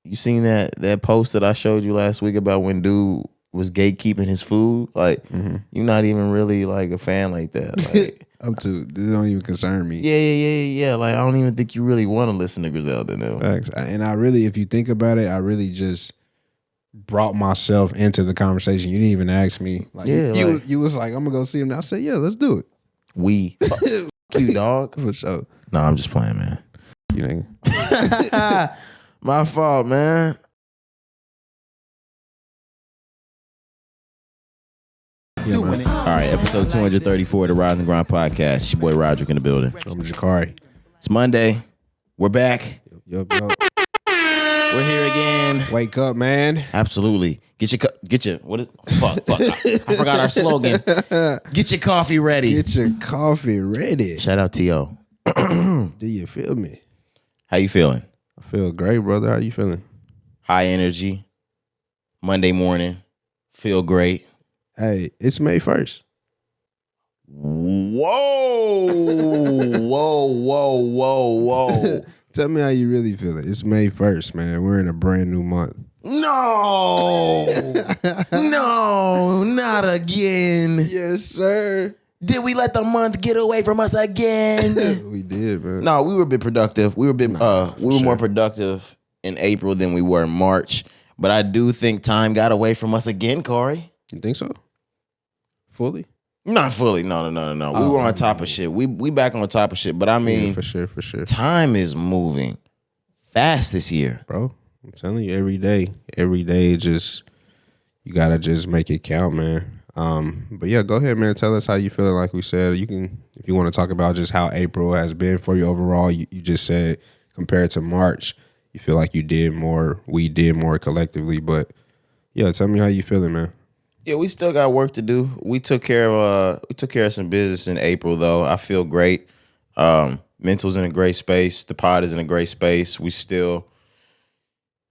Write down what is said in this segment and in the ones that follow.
you seen that post that I showed you last week about when dude was gatekeeping his food? Like, you're not even really like a fan like that. Like, Up to this don't even concern me. Yeah. Like, I don't even think you really want to listen to Griselda now. Facts. And I really, if you think about it, I really just brought myself into the conversation. You didn't even ask me. Like, you was like, I'm gonna go see him now. I said, yeah, let's do it. Fuck you, dog. For sure. No, I'm just playing, man. You nigga. My fault, man. Yeah, man. All right, episode 234 of the Rise and Grind podcast. It's your boy Roderick in the building. I'm Jakari. It's Monday. We're back. Yup. We're here again. Wake up, man. Absolutely. Get your what is fuck. I forgot our slogan. Get your coffee ready. Get your coffee ready. Shout out T.O. Do you feel me? How you feeling? I feel great, brother. How you feeling? High energy. Monday morning. Feel great. Hey, it's May 1st. Whoa. Tell me how you really feel it. It's May 1st, man. We're in a brand new month. No, not again. Yes, sir. Did we let the month get away from us again? We did, man. No, we were a bit productive. We were more productive in April than we were in March. But I do think time got away from us again, Corey. You think so? Fully? Not fully. No. We were on top of shit. We back on top of shit. But I mean, yeah, for sure. Time is moving fast this year, bro. I'm telling you, every day, just you gotta just make it count, man. But yeah, go ahead, man. Tell us how you feeling. Like we said, you can, if you want to talk about just how April has been for you overall. You just said compared to March, you feel like we did more collectively. But yeah, tell me how you feeling, man. Yeah, we still got work to do. We took care of some business in April, though. I feel great. Mental's in a great space. The pod is in a great space. We still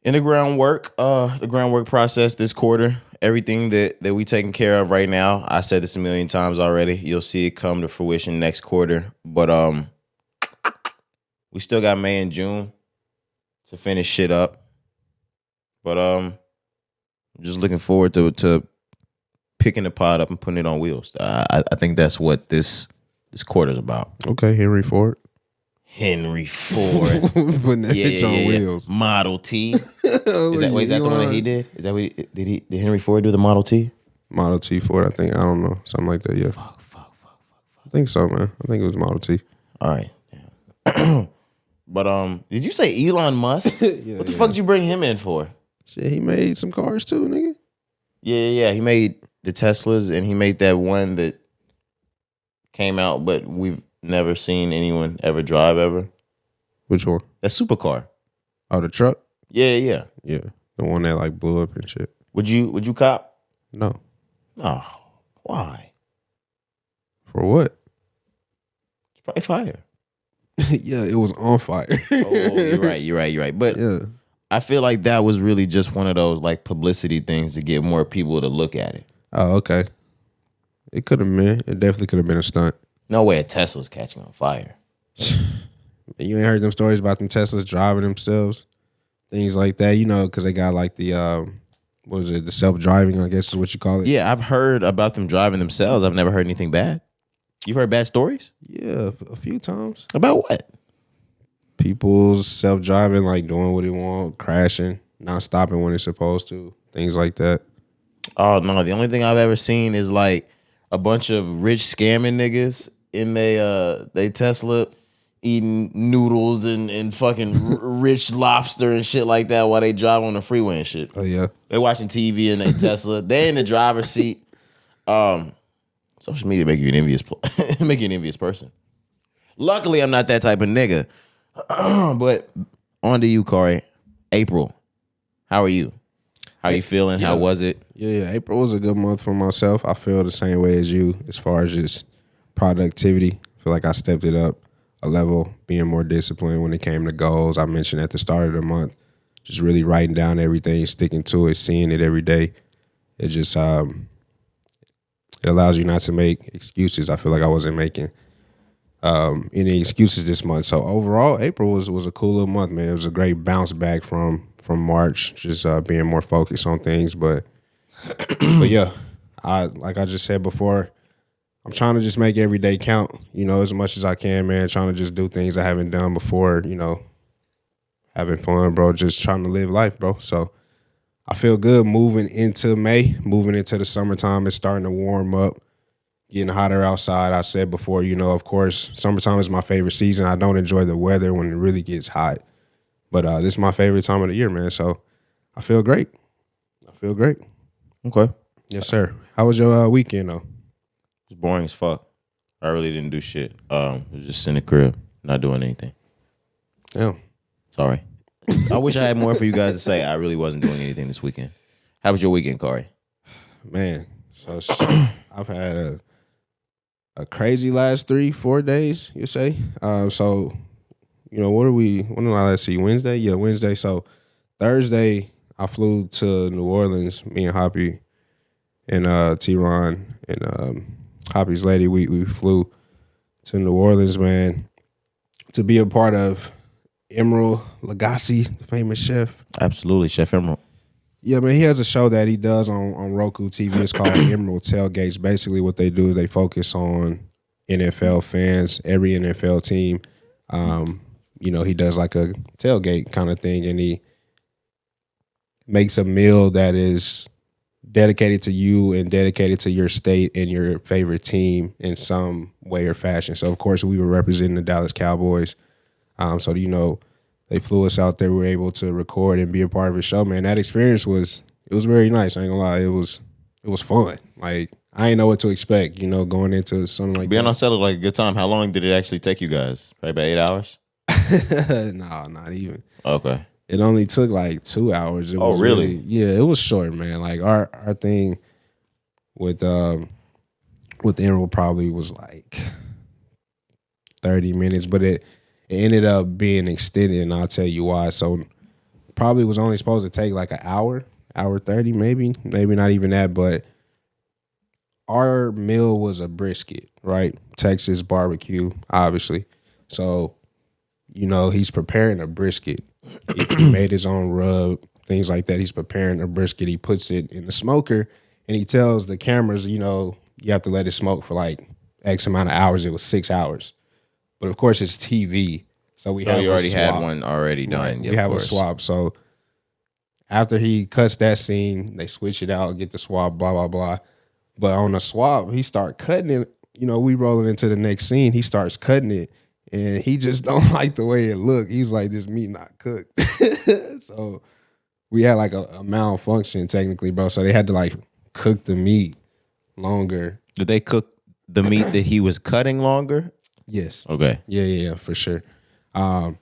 in the groundwork process this quarter. Everything that we taking care of right now. I said this a million times already. You'll see it come to fruition next quarter. But we still got May and June to finish shit up. But I'm just looking forward to picking the pod up and putting it on wheels. I think that's what this quarter's about. Okay, Henry Ford. Putting that bitch on wheels. Model T. Is that the one that he did? Is that what did Henry Ford do the Model T? Model T Ford, I think. I don't know. Something like that, yeah. Fuck. I think so, man. I think it was Model T. All right. Damn. But did you say Elon Musk? Yeah, what the fuck did you bring him in for? Shit, he made some cars too, nigga. Yeah. He made the Teslas, and he made that one that came out, but we've never seen anyone ever drive ever. Which one? That supercar. Oh, the truck? Yeah. Yeah. The one that like blew up and shit. Would you cop? No. Oh, why? For what? It's probably fire. Yeah, it was on fire. You're right. But yeah. I feel like that was really just one of those like publicity things to get more people to look at it. Oh, okay. It could have been. It definitely could have been a stunt. No way a Tesla's catching on fire. You ain't heard them stories about them Teslas driving themselves? Things like that, you know, because they got like the, the self-driving, I guess is what you call it. Yeah, I've heard about them driving themselves. I've never heard anything bad. You've heard bad stories? Yeah, a few times. About what? People's self-driving, like doing what they want, crashing, not stopping when it's supposed to, things like that. Oh, no, the only thing I've ever seen is like a bunch of rich scamming niggas in they Tesla eating noodles and fucking rich lobster and shit like that while they drive on the freeway and shit. Oh, yeah. They watching TV in their Tesla. They in the driver's seat. Social media make you an envious person. Luckily, I'm not that type of nigga. But on to you, Corey. April, how are you? How are you feeling? Yeah. How was it? Yeah, April was a good month for myself. I feel the same way as you as far as just productivity. I feel like I stepped it up a level, being more disciplined when it came to goals. I mentioned at the start of the month, just really writing down everything, sticking to it, seeing it every day. It just it allows you not to make excuses. I feel like I wasn't making any excuses this month. So overall, April was a cool little month, man. It was a great bounce back from from March, just being more focused on things. But yeah, like I just said before, I'm trying to just make every day count, as much as I can, man. Trying to just do things I haven't done before, having fun, bro. Just trying to live life, bro. So I feel good moving into May, moving into the summertime. It's starting to warm up, getting hotter outside. I said before, of course, summertime is my favorite season. I don't enjoy the weather when it really gets hot. But this is my favorite time of the year, man. So I feel great. Okay. Yes, sir. How was your weekend, though? It was boring as fuck. I really didn't do shit. I was just in the crib, not doing anything. Damn. Sorry. I wish I had more for you guys to say. I really wasn't doing anything this weekend. How was your weekend, Cari? Man, so I've had a crazy last 3-4 days, you say. So, when did I last see? Wednesday? Yeah, Wednesday. So Thursday, I flew to New Orleans, me and Hoppy and T-Ron and Hoppy's lady. We flew to New Orleans, man, to be a part of Emerald Lagasse, the famous chef. Absolutely, Chef Emerald. Yeah, man, he has a show that he does on Roku TV. It's called Emerald Tailgates. Basically, what they do is they focus on NFL fans, every NFL team. He does like a tailgate kind of thing, and he makes a meal that is dedicated to you and dedicated to your state and your favorite team in some way or fashion. So, of course, we were representing the Dallas Cowboys. So, they flew us out there. We were able to record and be a part of the show, man. That experience was very nice. I ain't gonna lie. It was fun. Like, I didn't know what to expect, going into something like Being that. on set looked like a good time. How long did it actually take you guys? Probably about 8 hours? No, not even. Okay. It only took like 2 hours. It was really? Yeah, it was short, man. Like our thing with Emerald probably was like 30 minutes, but it ended up being extended, and I'll tell you why. So probably was only supposed to take like an hour 30, maybe not even that, but our meal was a brisket, right? Texas barbecue, obviously. So, he's preparing a brisket. He made his own rub, things like that. He's preparing a brisket. He puts it in the smoker, and he tells the cameras, you have to let it smoke for like X amount of hours. It was 6 hours. But, of course, it's TV. So you already had one already done. Right. Yeah, we have course. a swap. So after he cuts that scene, they switch it out, get the swap, blah, blah, blah. But on the swap, he start cutting it. We rolling into the next scene. He starts cutting it, and he just don't like the way it looked. He's like, this meat not cooked. So we had like a malfunction technically, bro. So they had to like cook the meat longer. Did they cook the meat that he was cutting longer? Yes. Okay. Yeah, for sure.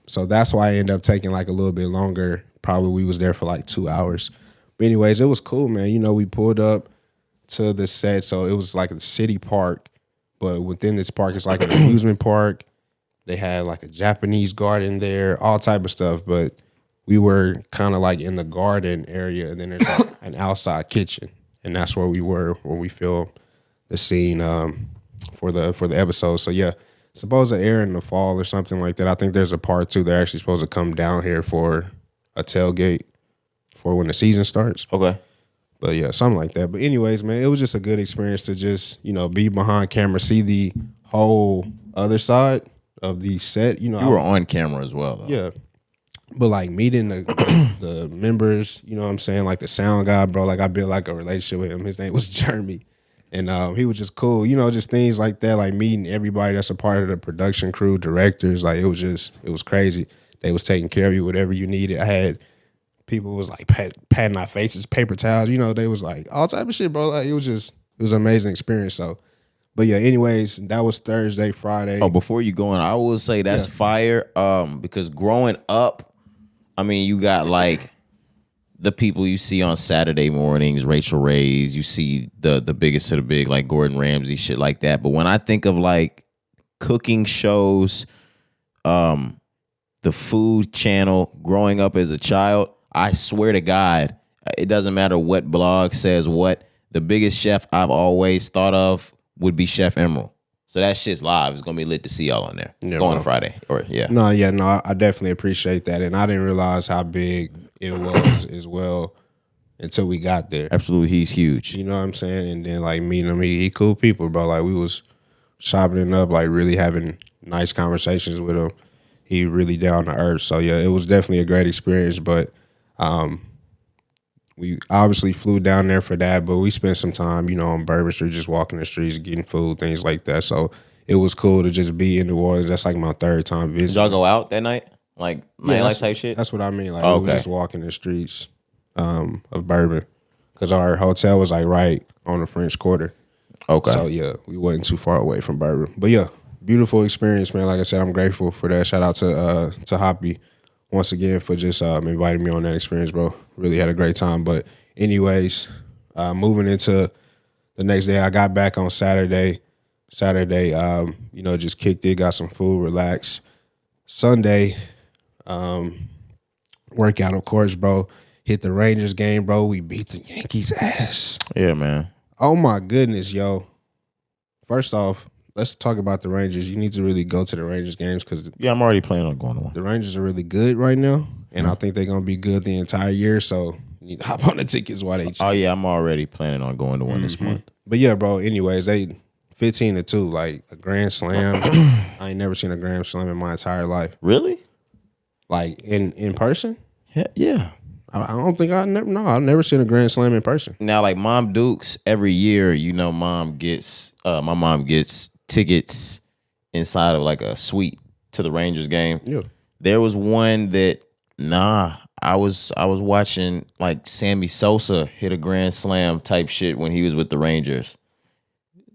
So that's why I ended up taking like a little bit longer. Probably we was there for like 2 hours. But anyways, it was cool, man. We pulled up to the set. So it was like a city park, but within this park, it's like an amusement park. They had like a Japanese garden there, all type of stuff. But we were kind of like in the garden area, and then there's like an outside kitchen, and that's where we were when we filmed the scene for the episode. So yeah, supposed to air in the fall or something like that. I think there's a part 2. They're actually supposed to come down here for a tailgate for when the season starts. Okay. But yeah, something like that. But anyways, man, it was just a good experience to just, be behind camera, see the whole other side of the set. You were on camera as well, though. Yeah. But like meeting the members, you know what I'm saying? Like the sound guy, bro, like I built like a relationship with him. His name was Jeremy. And he was just cool, just things like that, like meeting everybody that's a part of the production crew, directors. Like it was crazy. They was taking care of you, whatever you needed. I had people was like patting our faces, paper towels. They was like all type of shit, bro. Like it was an amazing experience. So, but yeah, anyways, that was Thursday, Friday. Oh, before you go on, I will say that's fire. Because growing up, I mean, you got like the people you see on Saturday mornings, Rachel Ray's, you see the biggest of the big, like Gordon Ramsay, shit like that. But when I think of like cooking shows, the Food Channel, growing up as a child, I swear to God, it doesn't matter what blog says what, the biggest chef I've always thought of would be Chef Emerald. So that shit's live. It's gonna be lit to see y'all on there. Yeah, Going Friday. No, I definitely appreciate that. And I didn't realize how big it was as well until we got there. Absolutely, he's huge. You know what I'm saying? And then like meeting him, he cool people, bro. Like we was chopping it up, like really having nice conversations with him. He really down to earth. So yeah, it was definitely a great experience. But we obviously flew down there for that, but we spent some time, you know, on Bourbon Street, just walking the streets, getting food, things like that. So it was cool to just be in New Orleans. That's like my third time Did visiting. y'all go out that night? Like nightlife type shit? That's what I mean. Like Oh, we okay. were just walking the streets of Bourbon because our hotel was like right on the French Quarter. Okay. So yeah, we wasn't too far away from Bourbon. But yeah, beautiful experience, man. Like I said, I'm grateful for that. Shout out to Hoppy once again for just inviting me on that experience, bro. Really had a great time. But anyways, moving into the next day, I got back on Saturday. You know, just kicked it, got some food, relaxed. Sunday, workout, of course, bro. Hit the Rangers game, bro. We beat the Yankees' ass. Yeah, man. Oh my goodness, yo. First off, let's talk about the Rangers. You need to really go to the Rangers games because Yeah, I'm already planning on going to one. the Rangers are really good right now, and I think they're gonna be good the entire year. So you need to hop on the tickets while they cheap. Oh yeah, I'm already planning on going to one this month. But yeah, bro. Anyways, they 15-2, like a grand slam. I ain't never seen a grand slam in my entire life. Really? Like in person. Yeah. I don't think I've never seen a grand slam in person. Now, like Mom Dukes, every year, you know, my mom gets tickets inside of like a suite to the Rangers game. Yeah. There was one that I was watching like Sammy Sosa hit a grand slam type shit when he was with the Rangers.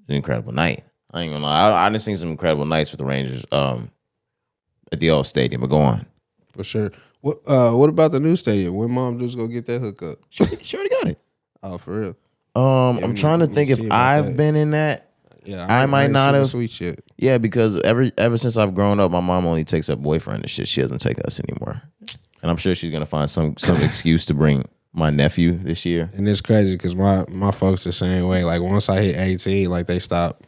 An incredible night. I ain't gonna lie. I done seen some incredible nights with the Rangers at the old stadium, but go on. For sure. What about the new stadium? When Mom just go get that hookup? She already got it. Oh, for real? I'm trying to think if I've been in that. Yeah, I might ain't not seen the have. sweet shit. Yeah, because ever since I've grown up, my mom only takes her boyfriend and shit. She doesn't take us anymore. And I'm sure she's gonna find some excuse to bring my nephew this year. And it's crazy because my folks the same way. Like once I hit 18, like they stop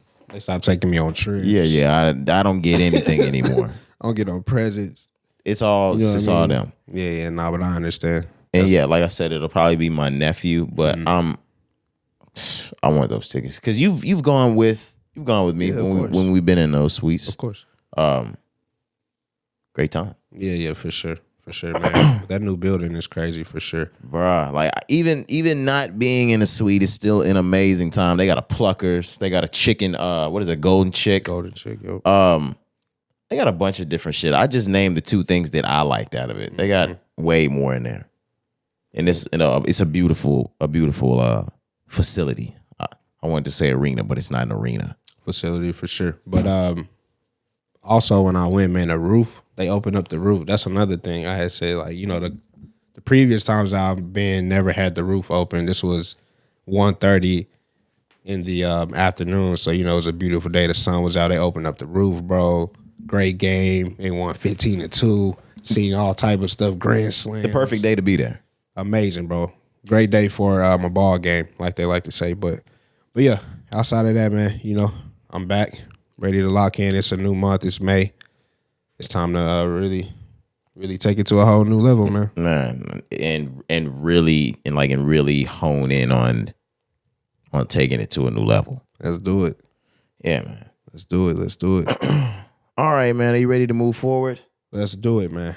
taking me on trips. Yeah. I don't get anything anymore. I don't get no presents. It's all You know it's what I all mean? them. Yeah, but I understand. And yeah, like I said, it'll probably be my nephew, but I want those tickets because you've gone with me Yeah, of when we've been in those suites. Of course. Great time. Yeah, for sure, man. That new building is crazy for sure. Bruh, like even not being in a suite is still an amazing time. They got a Pluckers, they got a chicken, what is it, golden chick? Golden chick, yo. They got a bunch of different shit. I just named the two things that I liked out of it. They got way more in there. And it's a beautiful facility. I wanted to say arena, but it's not an arena. Facility for sure. But also when I went, man, the roof, they opened up the roof. That's another thing I had said, like, you know, the previous times I've been never had the roof open. This was 1:30 in the afternoon. So, you know, it was a beautiful day. The sun was out. They opened up the roof, bro. Great game. They won 15-2. Seen all type of stuff. Grand slam. The perfect day to be there. Amazing, bro. Great day for a ball game, like they like to say. But yeah, outside of that, man, you know, I'm back, ready to lock in. It's a new month. It's May. It's time to really take it to a whole new level, man. And really hone in on taking it to a new level. Let's do it. Yeah, man. Let's do it. All right, man. Are you ready to move forward? Let's do it, man.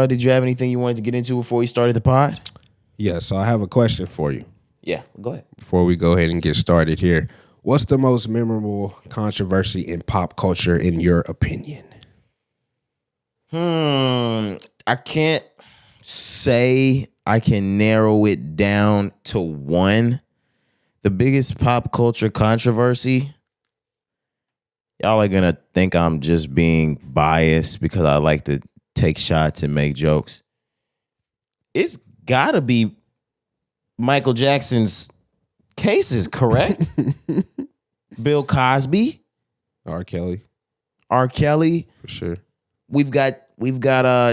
Did you have anything you wanted to get into before we started the pod? Yeah, so I have a question for you. Yeah, go ahead. Before we go ahead and get started here. What's the most memorable controversy in pop culture in your opinion? I can't say I can narrow it down to one. The biggest pop culture controversy, y'all are gonna think I'm just being biased because I like to take shots and make jokes. It's gotta be Michael Jackson's cases, correct? Bill Cosby, R. Kelly. R. Kelly. For sure. We've got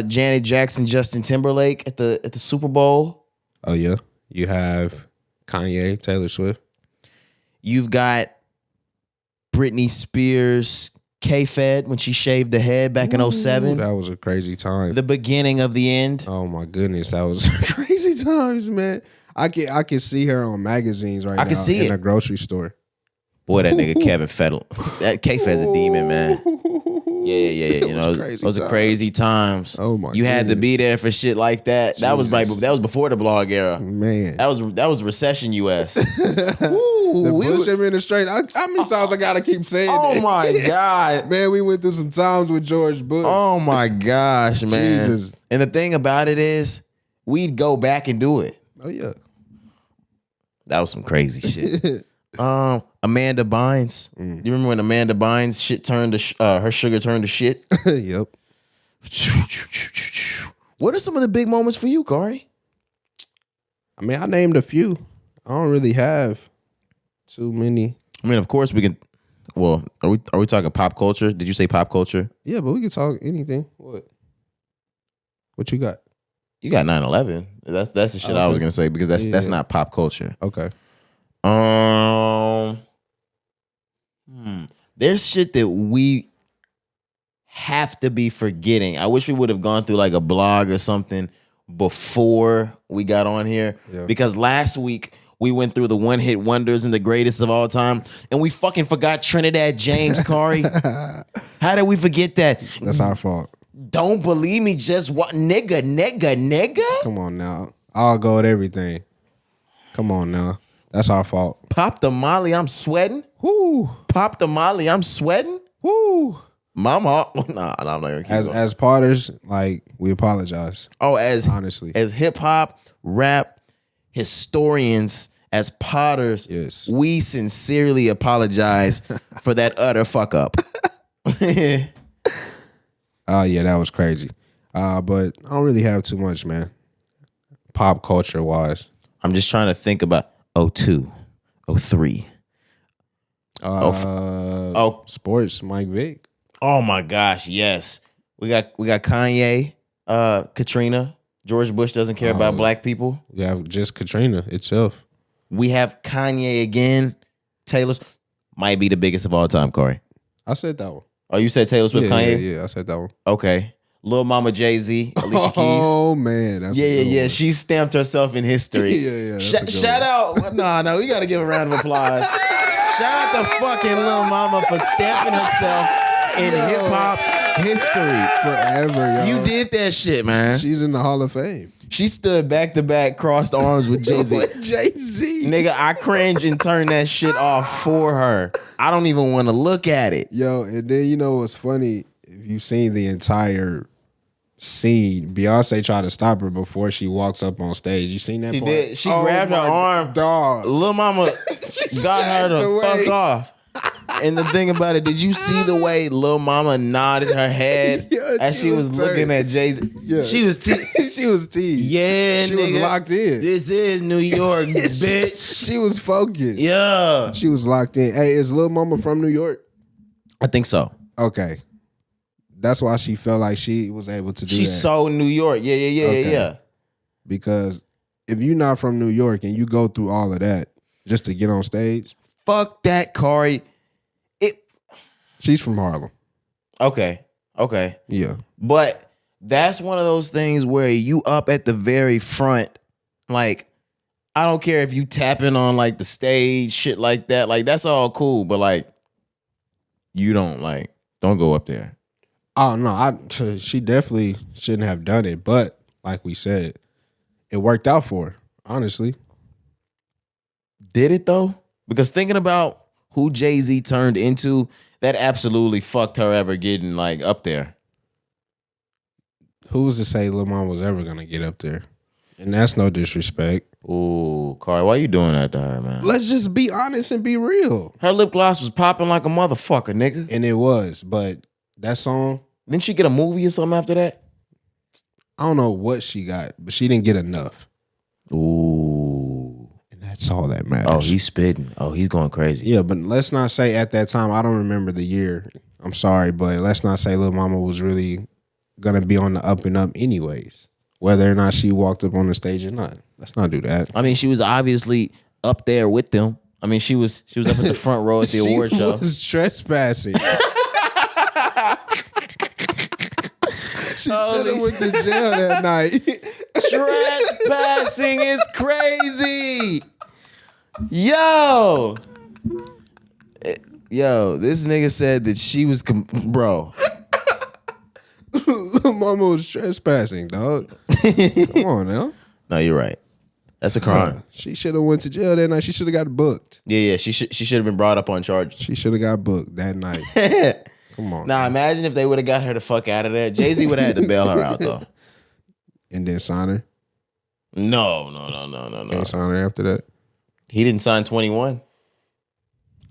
Janet Jackson, Justin Timberlake at the Super Bowl. Oh yeah. You have Kanye, Taylor Swift. You've got Britney Spears, K-Fed when she shaved the head back in 07. That was a crazy time. The beginning of the end. Oh my goodness, that was crazy times, man. I can see her on magazines right now. I can see in a grocery store. Boy, that nigga Kevin Fettel. That K-Fed's a demon, man. Yeah. You know, those are crazy times. Oh my! You had to be there for shit like that. Jesus. That was before the blog era. Man, that was recession US. The Bush administration. How many times I gotta keep saying that? Oh my God, man, we went through some times with George Bush. Oh my gosh, man. Jesus. And the thing about it is, we'd go back and do it. Oh yeah, that was some crazy shit. Amanda Bynes. Do you remember when Amanda Bynes shit turned to her sugar turned to shit? Yep. What are some of the big moments for you, Cari? I mean, I named a few. I don't really have too many. I mean, of course we can. Well, are we talking pop culture? Did you say pop culture? Yeah, but we can talk anything. What you got? You got 9/11. That's the shit I was gonna say because that's not pop culture. Okay. There's shit that we have to be forgetting. I wish we would have gone through like a blog or something before we got on here. Yeah. Because last week we went through the one-hit wonders and the greatest of all time, and we fucking forgot Trinidad James, Cari. How did we forget that? That's our fault. Don't believe me, just what? Nigga. Come on now. I'll go at everything. Come on now. That's our fault. Pop the Molly, I'm sweating. Woo. Pop the Molly, I'm sweating. Woo. Mama. Nah, I'm not gonna keep as Potters, like, we apologize. Oh, honestly. As hip-hop, rap historians, as Potters, yes, we sincerely apologize for that utter fuck up. Yeah, that was crazy. But I don't really have too much, man. Pop culture wise. I'm just trying to think about 02, 03. Sports, Mike Vick. Oh my gosh, yes. We got Kanye, Katrina. George Bush doesn't care about black people. We have just Katrina itself. We have Kanye again. Taylor's might be the biggest of all time, Cari. I said that one. Oh, you said Taylor Swift, Kanye? Yeah, I said that one. Okay. Lil Mama Jay-Z, Alicia Keys. Oh, man. That's yeah. She stamped herself in history. yeah. Shout out. No, we got to give a round of applause. Shout out to fucking Lil Mama for stamping herself in hip-hop history. Forever, yo. You did that shit, man. She's in the Hall of Fame. She stood back to back, crossed arms with Jay-Z. With Jay-Z. Nigga, I cringe and turn that shit off for her. I don't even want to look at it. Yo, and then you know what's funny? If you've seen the entire scene, Beyonce tried to stop her before she walks up on stage. You seen that She part? did. She grabbed her arm. Dog. Lil Mama got her to fuck off. And the thing about it, did you see the way Lil Mama nodded her head as she was looking at Jay-Z? Yeah. She was teased. She was teased. Yeah, she nigga. was locked in. This is New York, bitch. She was focused. Yeah. She was locked in. Hey, is Lil Mama from New York? I think so. Okay. That's why she felt like she was able to do that. She's so New York. Yeah. Because if you're not from New York and you go through all of that just to get on stage. Fuck that, Cari. She's from Harlem. Okay. Yeah. But that's one of those things where you up at the very front, like, I don't care if you tapping on like the stage, shit like that. Like, that's all cool. But like, you don't go up there. Oh, no. She definitely shouldn't have done it. But like we said, it worked out for her, honestly. Did it though? Because thinking about who Jay-Z turned into, that absolutely fucked her ever getting like up there. Who's to say Lil Mama was ever gonna get up there? And that's no disrespect. Ooh, Cari, why you doing that to her, man? Let's just be honest and be real. Her lip gloss was popping like a motherfucker, nigga. And it was, but that song... Didn't she get a movie or something after that? I don't know what she got, but she didn't get enough. Ooh. And that's all that matters. Oh, he's spitting. Oh, he's going crazy. Yeah, but let's not say at that time, I don't remember the year. I'm sorry, but let's not say Lil Mama was really going to be on the up and up anyways, whether or not she walked up on the stage or not. Let's not do that. I mean, she was obviously up there with them. I mean, she was up at the front row at the award show. She was trespassing. She should have went to jail that night. Trespassing is crazy. Yo, this nigga said that she was, bro. Little mama was trespassing, dog. Come on now. No, you're right. That's a crime. She should have went to jail that night. She should have got booked. Yeah. She should have been brought up on charges. She should have got booked that night. Come on. Now imagine if they would have got her the fuck out of there. Jay-Z would have had to bail her out though. And then sign her. No. Can't sign her after that. He didn't sign 21.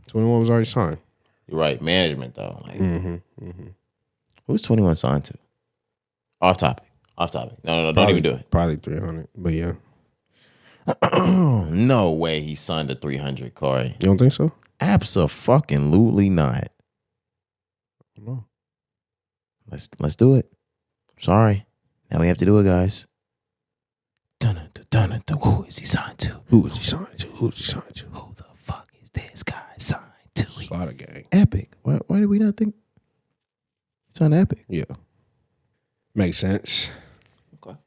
21 was already signed. You're right. Management though. Like, who's 21 signed to? Off topic. No. Don't even do it. Probably 300. But yeah. No way he signed to 300, Corey. You don't think so? Abso-fucking-lutely not. No. Let's do it. Sorry. Now we have to do it, guys. Who is he signed to? Who is he signed to? Who the fuck is this guy signed to? Slaughter Gang. Epic. Why did we not think he signed Epic? Yeah. Makes sense. Okay.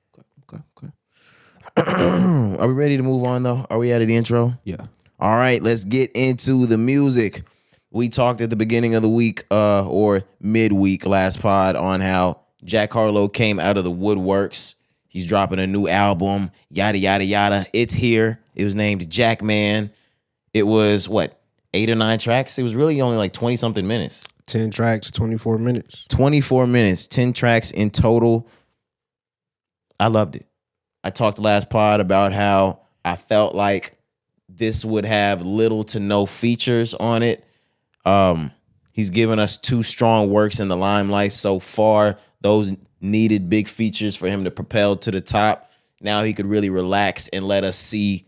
Are we ready to move on though? Are we out of the intro? Yeah. All right, let's get into the music. We talked at the beginning of the week or midweek last pod on how Jack Harlow came out of the woodworks. He's dropping a new album, yada, yada, yada. It's here. It was named Jack Man. It was, 8 or 9 tracks? It was really only like 20-something minutes. 10 tracks, 24 minutes. 24 minutes, 10 tracks in total. I loved it. I talked last pod about how I felt like this would have little to no features on it. He's given us 2 strong works in the limelight so far. Those needed big features for him to propel to the top. Now he could really relax and let us see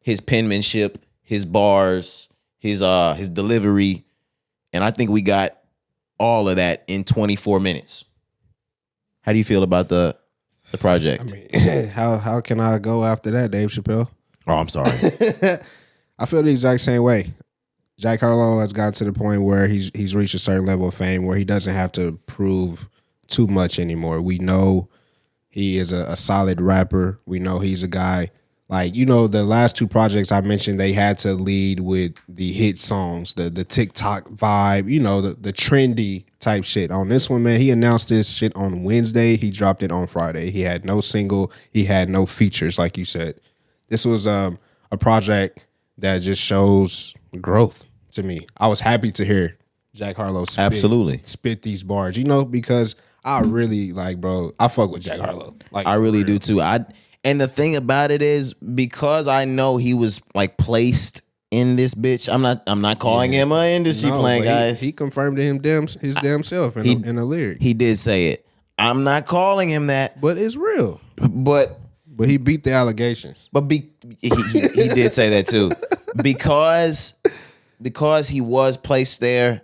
his penmanship, his bars, his delivery. And I think we got all of that in 24 minutes. How do you feel about the project? I mean, how can I go after that, Dave Chappelle? Oh, I'm sorry. I feel the exact same way. Jack Harlow has gotten to the point where he's reached a certain level of fame where he doesn't have to prove too much anymore. We know he is a solid rapper. We know he's a guy. Like, the last 2 projects I mentioned, they had to lead with the hit songs, the TikTok vibe, the trendy type shit. On this one, man, he announced this shit on Wednesday. He dropped it on Friday. He had no single. He had no features, like you said. This was a project that just shows growth to me. I was happy to hear Jack Harlow spit these bars, because I really I fuck with Jack Harlow. I really do too. And the thing about it is, because I know he was placed in this bitch, I'm not calling him an industry plant, guys. He confirmed to his damn self in a lyric. He did say it. I'm not calling him that, but it's real. But he beat the allegations. But he did say that too, because he was placed there.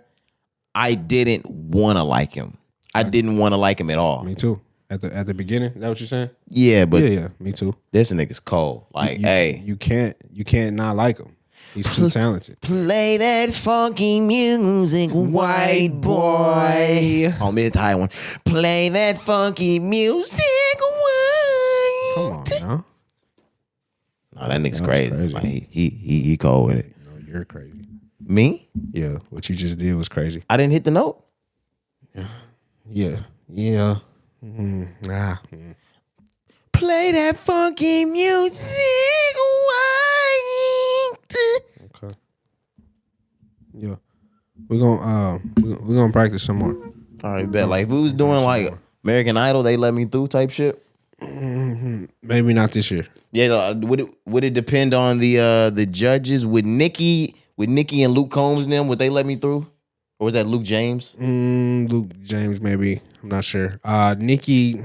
I didn't want to like him. I didn't want to like him at all. Me too. At the beginning, is that what you're saying? Yeah, but yeah, me too. This nigga's cold. You can't not like him. He's too talented. Play that funky music, white boy. On me, the high one. Play that funky music, white. Come on, now. No, that nigga's crazy. He cold with it. No, you're crazy. Me? Yeah, what you just did was crazy. I didn't hit the note. Yeah. Nah. Play that funky music, white. Okay. Yeah. We're gonna practice some more. All right, bet. Like if we was doing American Idol, they let me through type shit. Mm-hmm. Maybe not this year. Yeah, would it depend on the judges? Would Nikki and Luke Combs them? Would they let me through, or was that Luke James? Luke James, maybe. I'm not sure. Nikki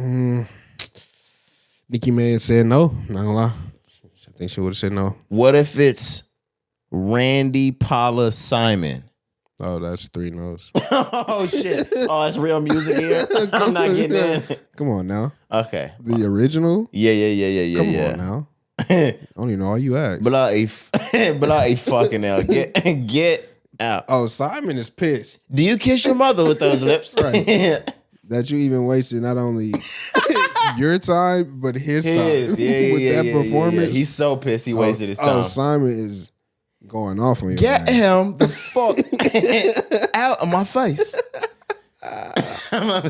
may have said no. Not gonna lie. I think she would have said no. What if it's Randy Paula Simon? Oh, that's 3 no's. Oh shit! Oh, that's real music here. I'm not getting in. Come on now. Okay. The original? Yeah. Come on now. I don't even know why you asked. But I fucking out. Get out. Oh, Simon is pissed. Do you kiss your mother with those lips? Right. that you even wasted not only your time but his time with that performance. He's so pissed he wasted his time. Simon is going off on you. Get him the fuck out of my face.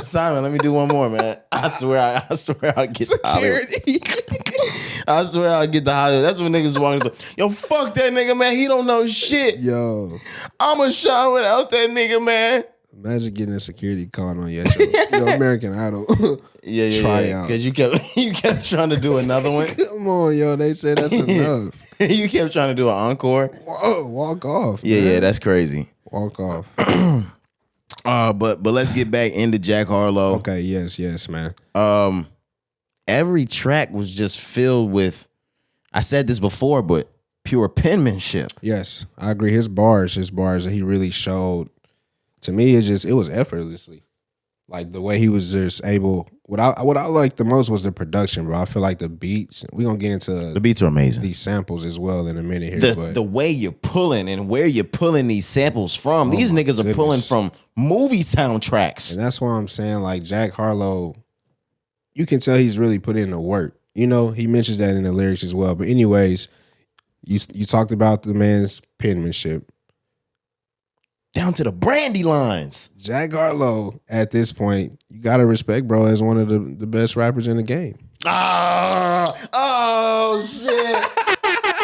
Simon, let me do one more, man. I swear I'll get the Hollywood. I swear I'll get the Hollywood. That's what niggas walking. Yo, fuck that nigga, man. He don't know shit. Yo, I'ma shine without that nigga, man. Imagine getting a security call on you at your American Idol. Tryout. Because you kept trying to do another one. Come on, yo. They said that's enough. You kept trying to do an encore. Whoa, walk off. Yeah, that's crazy. Walk off. But let's get back into Jack Harlow. Okay, yes, man. Every track was just filled with, I said this before, but pure penmanship. Yes, I agree. His bars that he really showed. To me, it was effortlessly. Like the way he was just able. What I liked the most was the production, bro. I feel like the beats. We're gonna get into the beats are amazing. These samples as well in a minute here. The way you're pulling and where you're pulling these samples from. These niggas are pulling from movie soundtracks. And that's why I'm saying, like, Jack Harlow, you can tell he's really put in the work. You know, he mentions that in the lyrics as well. But anyways, you talked about the man's penmanship. Down to the brandy lines. Jack Harlow, at this point, you gotta respect, bro, as one of the best rappers in the game. Oh shit. Let's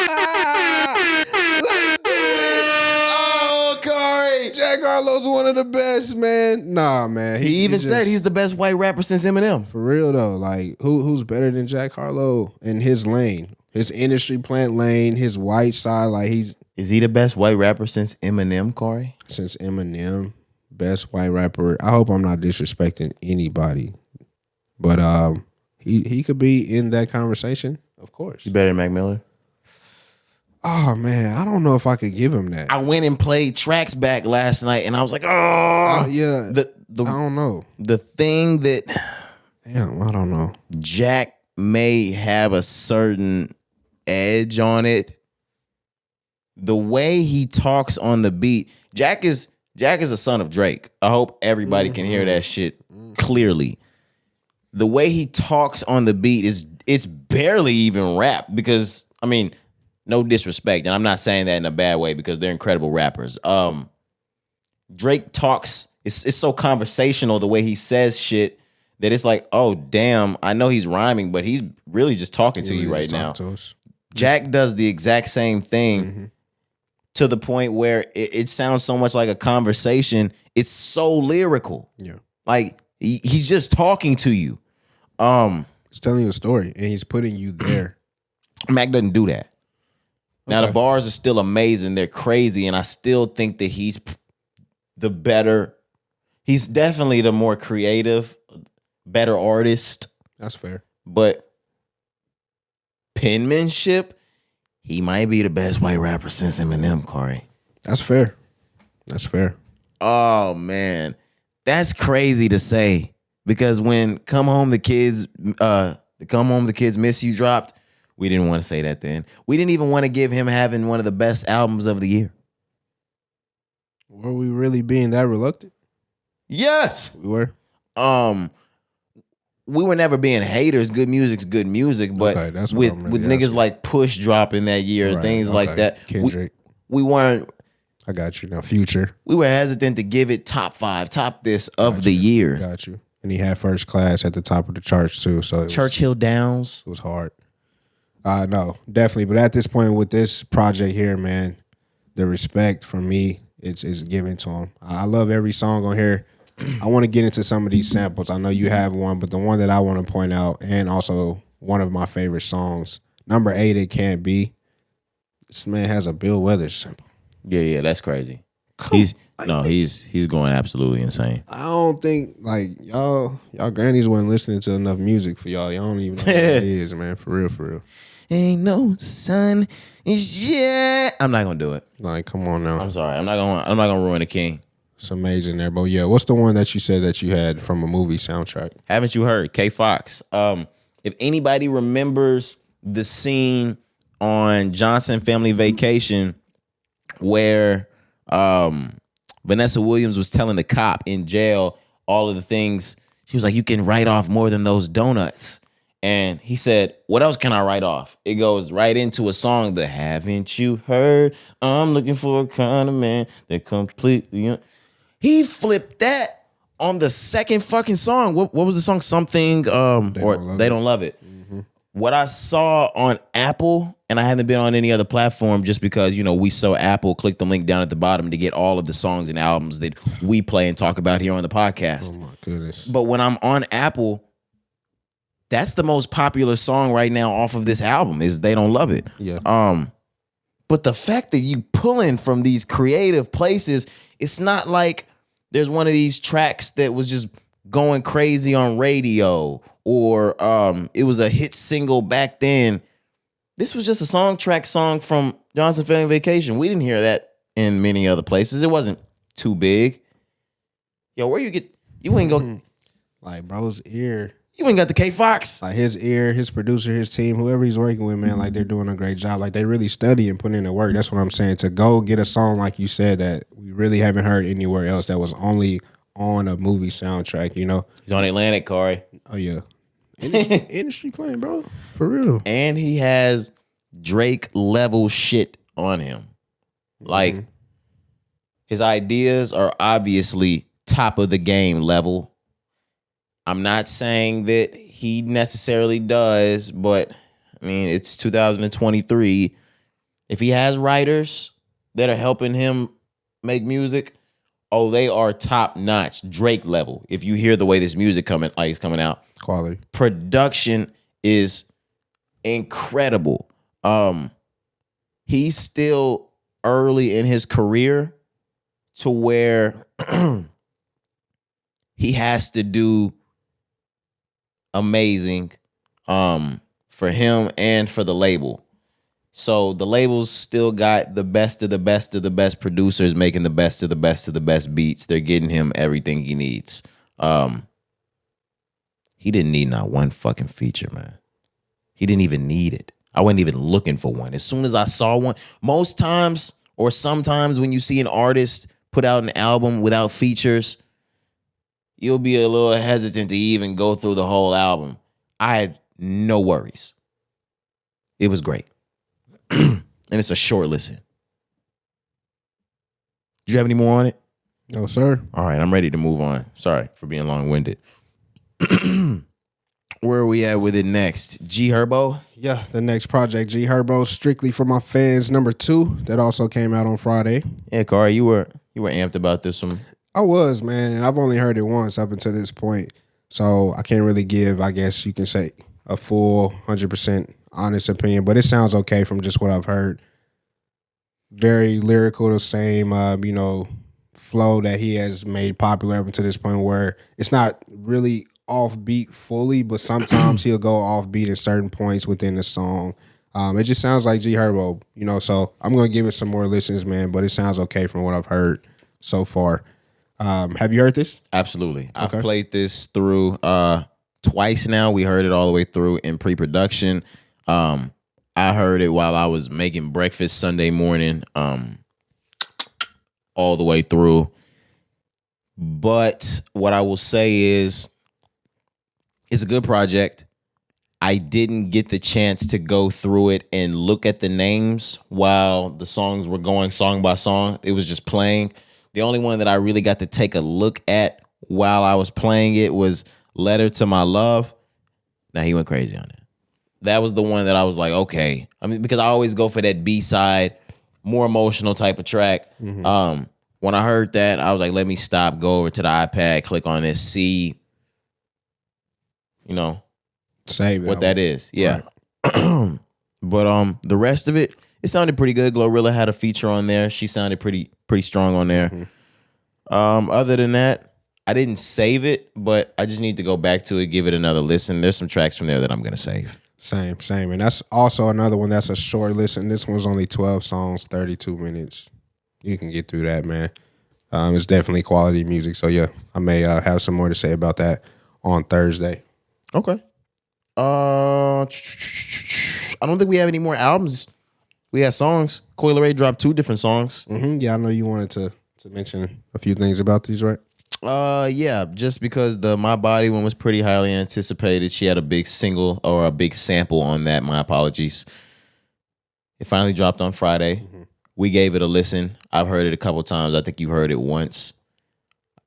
do it. Oh, Cari. Jack Harlow's one of the best, man. Nah, man. He even said he's the best white rapper since Eminem. For real though, like who's better than Jack Harlow in his lane? His industry plant lane, his white side, like Is he the best white rapper since Eminem, Cari? Since Eminem, best white rapper. I hope I'm not disrespecting anybody, but he could be in that conversation, of course. You better than Mac Miller? Oh man, I don't know if I could give him that. I went and played tracks back last night, and I was like, oh yeah. I don't know. The thing that, damn, I don't know. Jack may have a certain edge on it. The way he talks on the beat, Jack is a son of Drake. I hope everybody can hear that shit clearly. The way he talks on the beat it's barely even rap because, I mean, no disrespect, and I'm not saying that in a bad way because they're incredible rappers. Drake talks, it's so conversational the way he says shit that it's like, oh damn, I know he's rhyming, but he's really just talking to you right now. Jack does the exact same thing. To the point where it sounds so much like a conversation. It's so lyrical. Yeah. Like he's just talking to you. He's telling you a story and he's putting you there. Mac doesn't do that. Now the bars are still amazing. They're crazy. And I still think that he's the better. He's definitely the more creative, better artist. That's fair. But penmanship, he might be the best white rapper since Eminem, Cari. That's fair. That's fair. Oh, man. That's crazy to say. Because when Come Home the Kids Miss You dropped, we didn't want to say that then. We didn't even want to give him having one of the best albums of the year. Were we really being that reluctant? Yes. We were. We were never being haters. Good music's good music, but with niggas like Push dropping that year, things like that, Kendrick, we weren't. I got you now. Future, we were hesitant to give it top 5, top this of the year. Got you. And he had First Class at the top of the charts too. So Churchill Downs. It was hard. No, definitely. But at this point with this project here, man, the respect from me it's given to him. I love every song on here. I want to get into some of these samples. I know you have one, but the one that I want to point out, and also one of my favorite songs, number 8, It Can't Be. This man has a Bill Withers sample. Yeah, that's crazy. He's going absolutely insane. I don't think like y'all grannies wasn't listening to enough music for y'all. Y'all don't even know what it is, man. For real. Ain't no sun is yet. I'm not gonna do it. Like, come on now. I'm sorry. I'm not gonna ruin the king. It's amazing there, but yeah, what's the one that you said that you had from a movie soundtrack? Haven't you heard? K Fox. If anybody remembers the scene on Johnson Family Vacation where Vanessa Williams was telling the cop in jail all of the things he was like, you can write off more than those donuts. And he said, what else can I write off? It goes right into a song that, haven't you heard? I'm looking for a kind of man that completely... He flipped that on the second fucking song. What was the song? Something, They Don't Love It. Mm-hmm. What I saw on Apple, and I haven't been on any other platform just because, you know, we saw Apple, click the link down at the bottom to get all of the songs and albums that we play and talk about here on the podcast. Oh my goodness. But when I'm on Apple... That's the most popular song right now off of this album is They Don't Love It. Yeah. But the fact that you pulling from these creative places, it's not like there's one of these tracks that was just going crazy on radio or it was a hit single back then. This was just a song from Johnson Family Vacation. We didn't hear that in many other places. It wasn't too big. Yo, where you ain't go like bro's ear. You ain't got the K Fox. Like his ear, his producer, his team, whoever he's working with, man, like they're doing a great job. Like they really study and put in the work. That's what I'm saying. To go get a song like you said that we really haven't heard anywhere else that was only on a movie soundtrack, you know? He's on Atlantic, Cari. Oh, yeah. Industry playing, bro. For real. And he has Drake level shit on him. Like his ideas are obviously top of the game level. I'm not saying that he necessarily does, but I mean, it's 2023. If he has writers that are helping him make music, oh, they are top notch, Drake level. If you hear the way this music is coming out, quality production is incredible. He's still early in his career to where he has to do amazing for him and for the label. So the label's still got the best of the best of the best producers making the best of the best of the best beats. They're getting him everything he needs. He didn't need not one fucking feature, man. He didn't even need it. I wasn't even looking for one. As soon as I saw one, most times or sometimes when you see an artist put out an album without features, you'll be a little hesitant to even go through the whole album. I had no worries. It was great. And it's a short listen. Did you have any more on it? No, sir. All right, I'm ready to move on. Sorry for being long-winded. Where are we at with it next? G Herbo? Yeah, the next project, G Herbo, Strictly for My Fans, #2. That also came out on Friday. Yeah, Cari, you were amped about this one. I was, man. I've only heard it once up until this point. So I can't really give, I guess you can say, a full 100% honest opinion. But it sounds okay from just what I've heard. Very lyrical, the same, flow that he has made popular up until this point where it's not really offbeat fully, but sometimes he'll go offbeat at certain points within the song. It just sounds like G Herbo, so I'm going to give it some more listens, man, but it sounds okay from what I've heard so far. Have you heard this? Absolutely. Okay. I've played this through twice now. We heard it all the way through in pre-production. I heard it while I was making breakfast Sunday morning, all the way through. But what I will say is it's a good project. I didn't get the chance to go through it and look at the names while the songs were going song by song. It was just playing. The only one that I really got to take a look at while I was playing it was Letter to My Love. Now, he went crazy on it. That was the one that I was like, okay. I mean, because I always go for that B-side, more emotional type of track. Mm-hmm. When I heard that, I was like, let me stop, go over to the iPad, click on this, see, save what that is. Yeah. Right. But the rest of it, it sounded pretty good. Glorilla had a feature on there. She sounded pretty strong on there. Mm-hmm. Other than that, I didn't save it, but I just need to go back to it, give it another listen. There's some tracks from there that I'm going to save. Same. And that's also another one that's a short listen. This one's only 12 songs, 32 minutes. You can get through that, man. It's definitely quality music. So, yeah, I may have some more to say about that on Thursday. Okay. I don't think we have any more albums. We had songs. Coi Leray dropped 2 different songs. Mm-hmm. Yeah, I know you wanted to mention a few things about these, right? Yeah, just because the My Body one was pretty highly anticipated. She had a big single or a big sample on that. My apologies. It finally dropped on Friday. Mm-hmm. We gave it a listen. I've heard it a couple times. I think you've heard it once.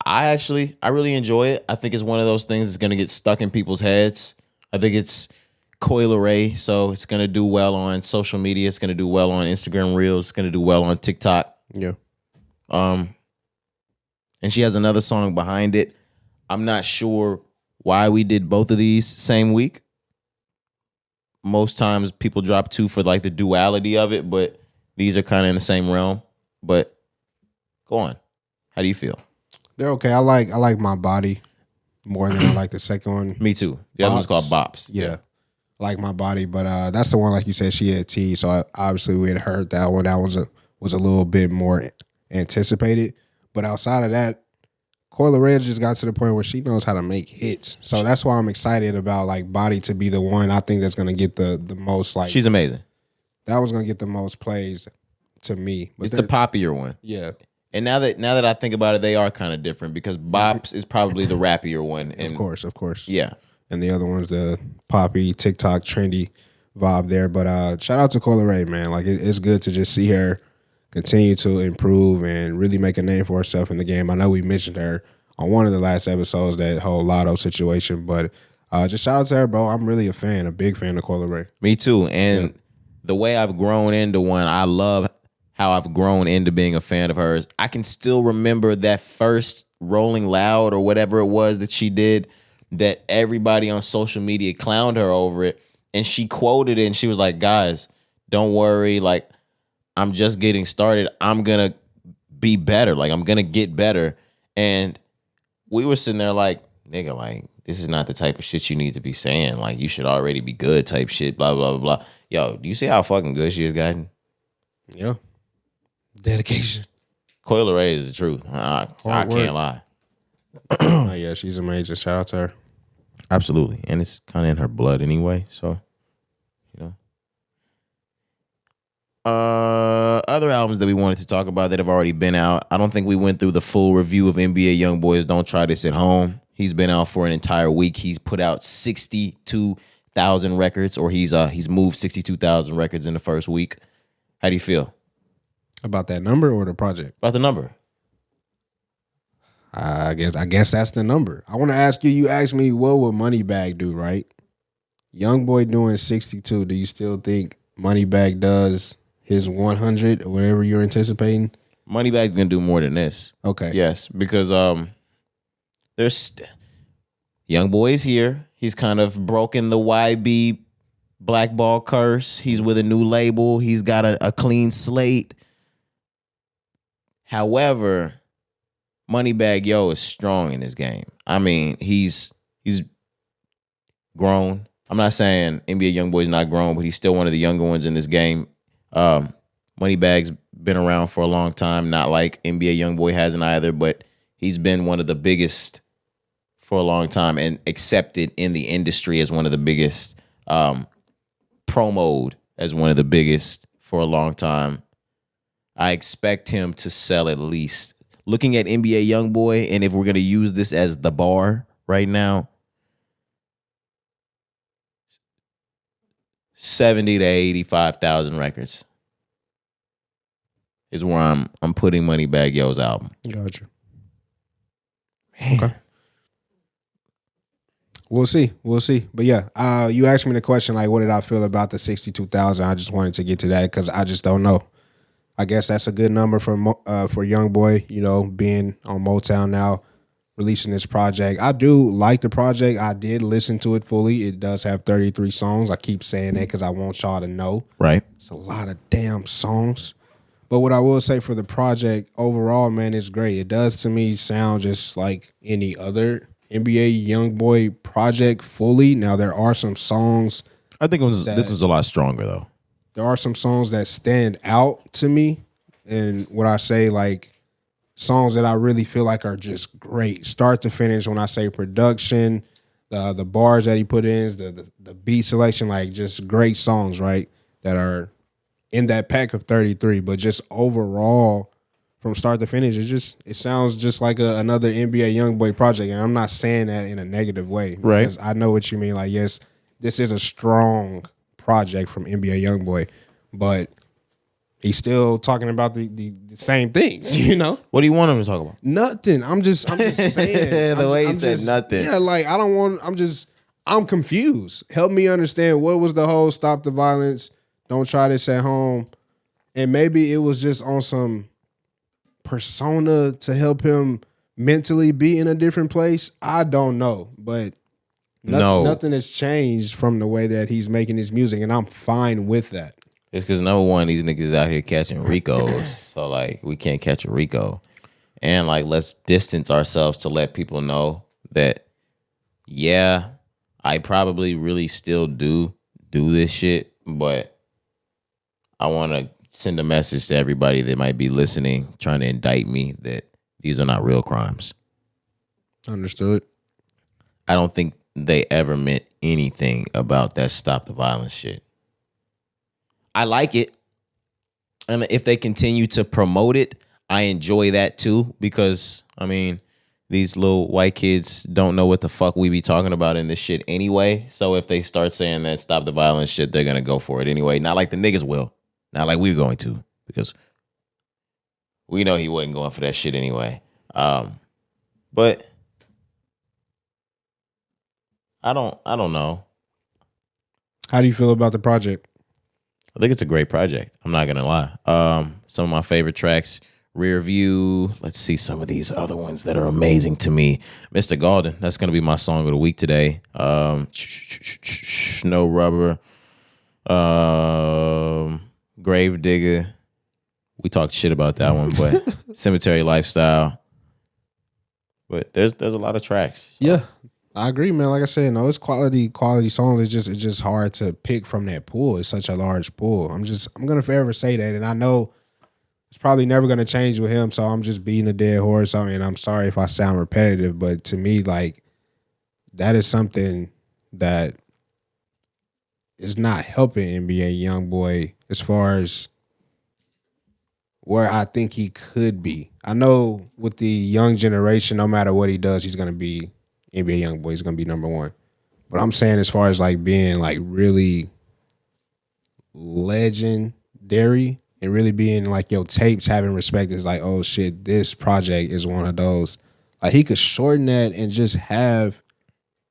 I really enjoy it. I think it's one of those things that's going to get stuck in people's heads. I think it's Coi Leray, so it's going to do well on social media. It's going to do well on Instagram Reels. It's going to do well on TikTok. Yeah. And she has another song behind it. I'm not sure why we did both of these same week. Most times people drop two for like the duality of it, but these are kind of in the same realm. But go on. How do you feel? They're okay. I like My Body more than I like the second one. Me too. The other one's called Bops. Yeah. I like My Body, but that's the one, like you said, she had T. So obviously we had heard that one. That was a little bit more anticipated. But outside of that, Coi Leray just got to the point where she knows how to make hits. So that's why I'm excited about like Body to be the one I think that's gonna get the most like. She's amazing. That was gonna get the most plays to me. But it's the poppier one. Yeah. And now that I think about it, they are kind of different because Bops is probably the rappier one. And of course. Yeah. And the other one's the poppy, TikTok, trendy vibe there. But shout out to Coi Leray, man. Like it's good to just see her continue to improve and really make a name for herself in the game. I know we mentioned her on one of the last episodes, that whole Lotto situation, but just shout out to her, bro. I'm really a big fan of Coi Leray. Me too. And the way I've grown into one, I love how I've grown into being a fan of hers. I can still remember that first Rolling Loud or whatever it was that she did, that everybody on social media clowned her over it. And she quoted it and she was like, guys, don't worry. Like, I'm just getting started. I'm going to be better. Like, I'm going to get better. And we were sitting there like, nigga, like, this is not the type of shit you need to be saying. Like, you should already be good type shit, blah, blah, blah, blah. Yo, do you see how fucking good she has gotten? Yeah. Dedication. Coi Leray is the truth. I can't lie. Yeah, she's amazing. Shout out to her. Absolutely. And it's kind of in her blood anyway. So, you know. Other albums that we wanted to talk about that have already been out. I don't think we went through the full review of NBA YoungBoy's Don't Try This at Home. He's been out for an entire week. He's put out 62,000 records, or he's moved 62,000 records in the first week. How do you feel? About that number or the project? About the number. I guess that's the number. I want to ask you. You asked me what would Moneybagg do, right? YoungBoy doing 62. Do you still think Moneybagg does his 100 or whatever you're anticipating? Moneybagg's gonna do more than this. Okay. Yes, because there's YoungBoy is here. He's kind of broken the YB blackball curse. He's with a new label. He's got a clean slate. However, Moneybagg Yo is strong in this game. I mean, he's grown. I'm not saying NBA YoungBoy's not grown, but he's still one of the younger ones in this game. Moneybagg's been around for a long time, not like NBA YoungBoy hasn't either, but he's been one of the biggest for a long time and accepted in the industry as one of the biggest, promoted as one of the biggest for a long time. I expect him to sell at least, looking at NBA YoungBoy, and if we're going to use this as the bar right now, 70 to 85,000 records is where I'm putting Moneybagg Yo's album. Gotcha. Man. Okay. We'll see. But yeah, you asked me the question, like, what did I feel about the 62,000? I just wanted to get to that because I just don't know. I guess that's a good number for YoungBoy, you know, being on Motown now, releasing this project. I do like the project. I did listen to it fully. It does have 33 songs. I keep saying that because I want y'all to know. Right. It's a lot of damn songs. But what I will say for the project overall, man, it's great. It does to me sound just like any other NBA YoungBoy project fully. Now, there are some songs. I think this was a lot stronger, though. There are some songs that stand out to me. And what I say, like, songs that I really feel like are just great. Start to finish, when I say production, the bars that he put in, the beat selection, like, just great songs, right, that are in that pack of 33. But just overall, from start to finish. It sounds just like another NBA YoungBoy project, and I'm not saying that in a negative way, Right? Because I know what you mean. Like, yes, this is a strong project from NBA YoungBoy, but he's still talking about the same things, you know? What do you want him to talk about? Nothing. I'm just saying. The way he said nothing. Yeah, like I don't want. I'm confused. Help me understand what was the whole stop the violence. Don't try this at home. And maybe it was just on some persona to help him mentally be in a different place. I don't know, but nothing has changed from the way that he's making his music, and I'm fine with that. It's because number one, these niggas out here catching Ricos, so like we can't catch a Rico, and like let's distance ourselves to let people know that yeah, I probably really still do this shit, but I want to send a message to everybody that might be listening, trying to indict me that these are not real crimes. Understood. I don't think they ever meant anything about that stop the violence shit. I like it. And if they continue to promote it, I enjoy that too, because I mean, these little white kids don't know what the fuck we be talking about in this shit anyway. So if they start saying that stop the violence shit, they're going to go for it anyway. Not like the niggas will. Not like we're going to, because we know he wasn't going for that shit anyway. But I don't know. How do you feel about the project? I think it's a great project. I'm not gonna lie. Some of my favorite tracks, Rear View. Let's see some of these other ones that are amazing to me. Mr. Golden, that's gonna be my song of the week today. No Rubber. Grave Digger. We talked shit about that one, but Cemetery Lifestyle. But there's a lot of tracks. Yeah, I agree, man. Like I said, no, it's quality songs. It's just hard to pick from that pool. It's such a large pool. I'm gonna forever say that, and I know it's probably never gonna change with him. So I'm just beating a dead horse. I mean, I'm sorry if I sound repetitive, but to me, like that is something that is not helping NBA YoungBoy as far as where I think he could be. I know with the young generation, no matter what he does, he's gonna be NBA YoungBoy. He's gonna be number one. But I'm saying as far as like being like really legendary and really being like your tapes having respect is like, oh shit, this project is one of those. Like he could shorten that and just have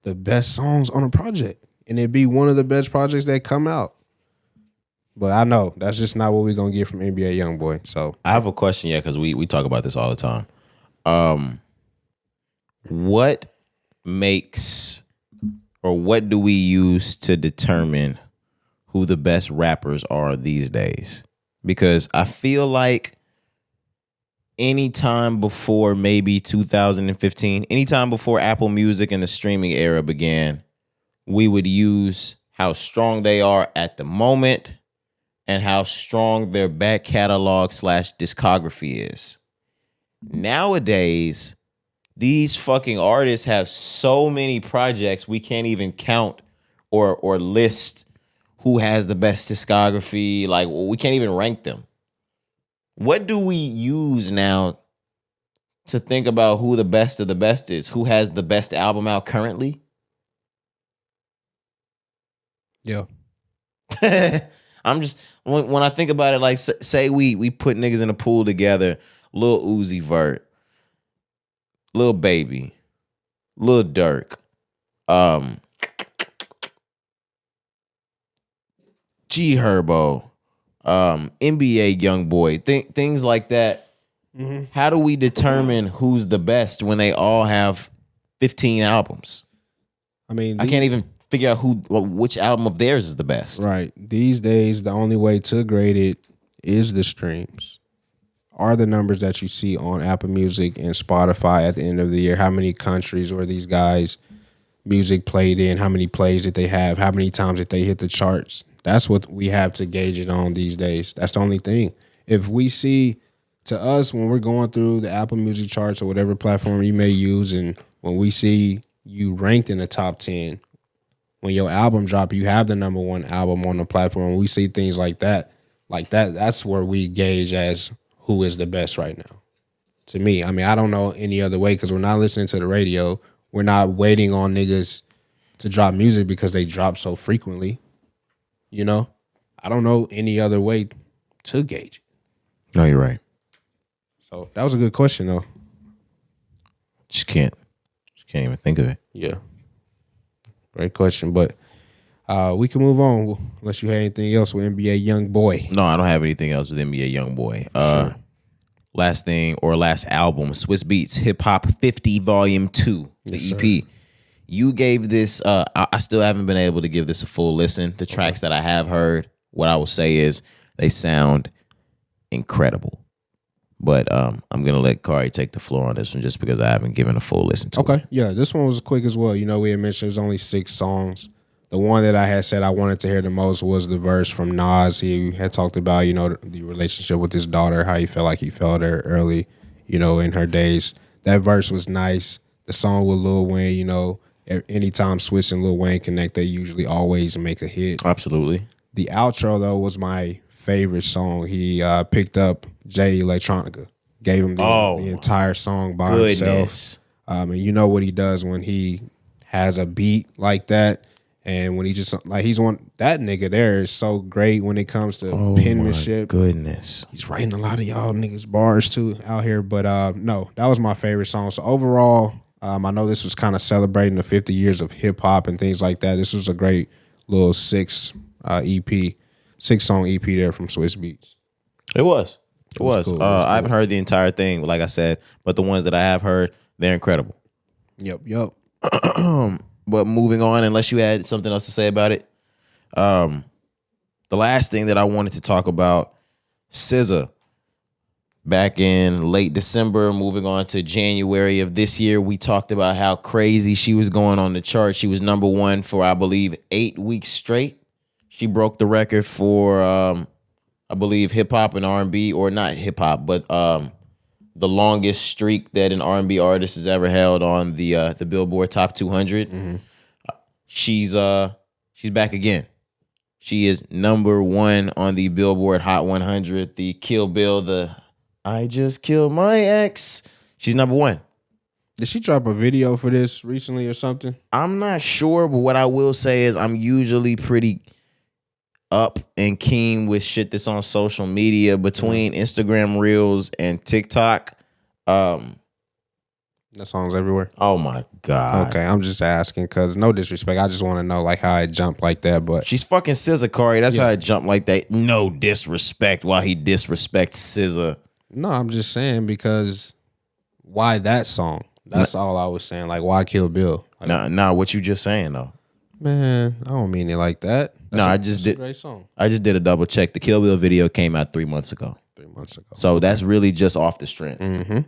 the best songs on a project. And it'd be one of the best projects that come out. But I know that's just not what we're going to get from NBA YoungBoy. So I have a question, because we talk about this all the time. What makes, or what do we use to determine who the best rappers are these days? Because I feel like anytime before maybe 2015, anytime before Apple Music and the streaming era began, we would use how strong they are at the moment and how strong their back catalog / discography is. Nowadays, these fucking artists have so many projects we can't even count or list who has the best discography. Like, we can't even rank them. What do we use now to think about who the best of the best is? Who has the best album out currently? yeah. I'm just, when I think about it, like say we put niggas in a pool together, Lil Uzi Vert, Lil Baby, Lil Durk, G Herbo, NBA YoungBoy, things like that. Mm-hmm. How do we determine who's the best when they all have 15 albums? I mean, I can't even figure out which album of theirs is the best. Right. These days, the only way to grade it is the streams. Are the numbers that you see on Apple Music and Spotify at the end of the year? How many countries were these guys' music played in? How many plays did they have? How many times did they hit the charts? That's what we have to gauge it on these days. That's the only thing. If we see, to us, when we're going through the Apple Music charts or whatever platform you may use, and when we see you ranked in the top 10, when your album drop, you have the number one album on the platform. We see things like that. That's where we gauge as who is the best right now. to me. I mean, I don't know any other way because we're not listening to the radio. We're not waiting on niggas to drop music because they drop so frequently. You know, I don't know any other way to gauge it. No, you're right. So that was a good question, though. Just can't even think of it. Yeah, great question. But we can move on unless you had anything else with NBA Youngboy. No, I don't have anything else with NBA Youngboy. Sure. Last album, Swiss Beats Hip Hop 50 Volume 2, the Yes, EP. sir. You gave this, I still haven't been able to give this a full listen. The tracks that I have heard, what I will say is they sound incredible. But I'm going to let Cari take the floor on this one just because I haven't given a full listen to it. Okay, yeah, this one was quick as well. You know, we had mentioned there's only 6 songs. The one that I had said I wanted to hear the most was the verse from Nas. He had talked about, you know, the relationship with his daughter, how he felt like he felt her early, you know, in her days. That verse was nice. The song with Lil Wayne, you know, anytime Swiss and Lil Wayne connect, they usually always make a hit. Absolutely. The outro, though, was my favorite song. He picked up Jay Electronica, gave him the entire song by himself. And you know what he does when he has a beat like that. And when he just that nigga there is so great when it comes to penmanship. Goodness. He's writing a lot of y'all niggas bars too out here. But no, that was my favorite song. So overall, I know this was kind of celebrating the 50 years of hip hop and things like that. This was a great little 6-song EP there from Swiss Beats. It was. It was. Cool. I haven't heard the entire thing, like I said, but the ones that I have heard, they're incredible. Yep. But moving on, unless you had something else to say about it, the last thing that I wanted to talk about, SZA. Back in late December, moving on to January of this year, we talked about how crazy she was going on the chart. She was number 1 for, I believe, 8 weeks straight. She broke the record for, I believe, hip hop and R&B, or not hip hop, but the longest streak that an R&B artist has ever held on the Billboard Top 200. Mm-hmm. She's back again. She is number 1 on the Billboard Hot 100. The Kill Bill, the I Just Killed My Ex. She's number 1. Did she drop a video for this recently or something? I'm not sure, but what I will say is I'm usually pretty up and keen with shit that's on social media between Instagram Reels and TikTok. That song's everywhere. Oh my God. Okay, I'm just asking because no disrespect. I just want to know like how it jumped like that. But she's fucking SZA, Cari. That's how it jumped like that. No disrespect while he disrespects SZA. No, I'm just saying because why that song? That's all I was saying. Like why Kill Bill? Like, nah, what you just saying though? Man, I don't mean it like that. I just did. A great song. I just did a double check. The Kill Bill video came out 3 months ago. 3 months ago. So that's really just off the strength. Mm-hmm.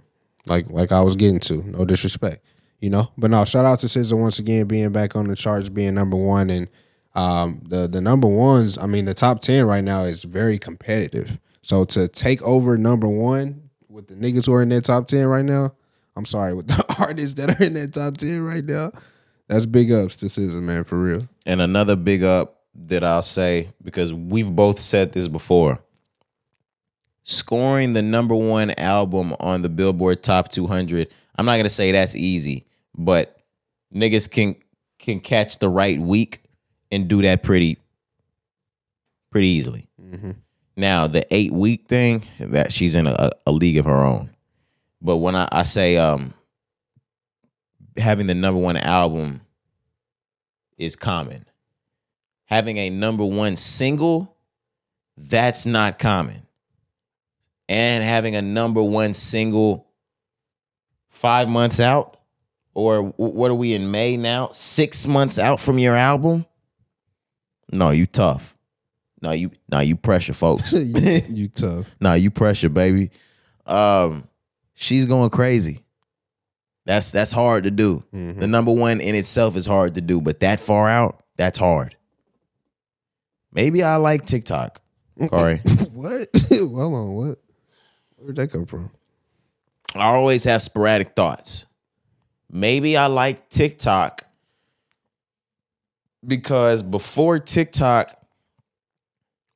Like I was getting to. No disrespect, you know. But no, shout out to SZA once again being back on the charts, being number 1, and the number ones. I mean, the top 10 right now is very competitive. So to take over number 1 with the niggas who are in that top 10 right now, I'm sorry, with the artists that are in that top 10 right now, that's big ups to SZA, man, for real. And another big up that I'll say, because we've both said this before, scoring the number 1 album on the Billboard Top 200, I'm not going to say that's easy, but niggas can catch the right week and do that pretty easily. Mm-hmm. Now, the 8-week thing, that she's in a league of her own. But when I say having the number 1 album is common. Having a number 1 single, that's not common. And having a number 1 single 5 months out, or what are we in May now? 6 months out from your album? No, you tough. No, you pressure, folks. you tough. No, you pressure, baby. She's going crazy. That's hard to do. Mm-hmm. The number 1 in itself is hard to do, but that far out, that's hard. Maybe I like TikTok, Cari. What? Hold on, what? Where'd that come from? I always have sporadic thoughts. Maybe I like TikTok because before TikTok,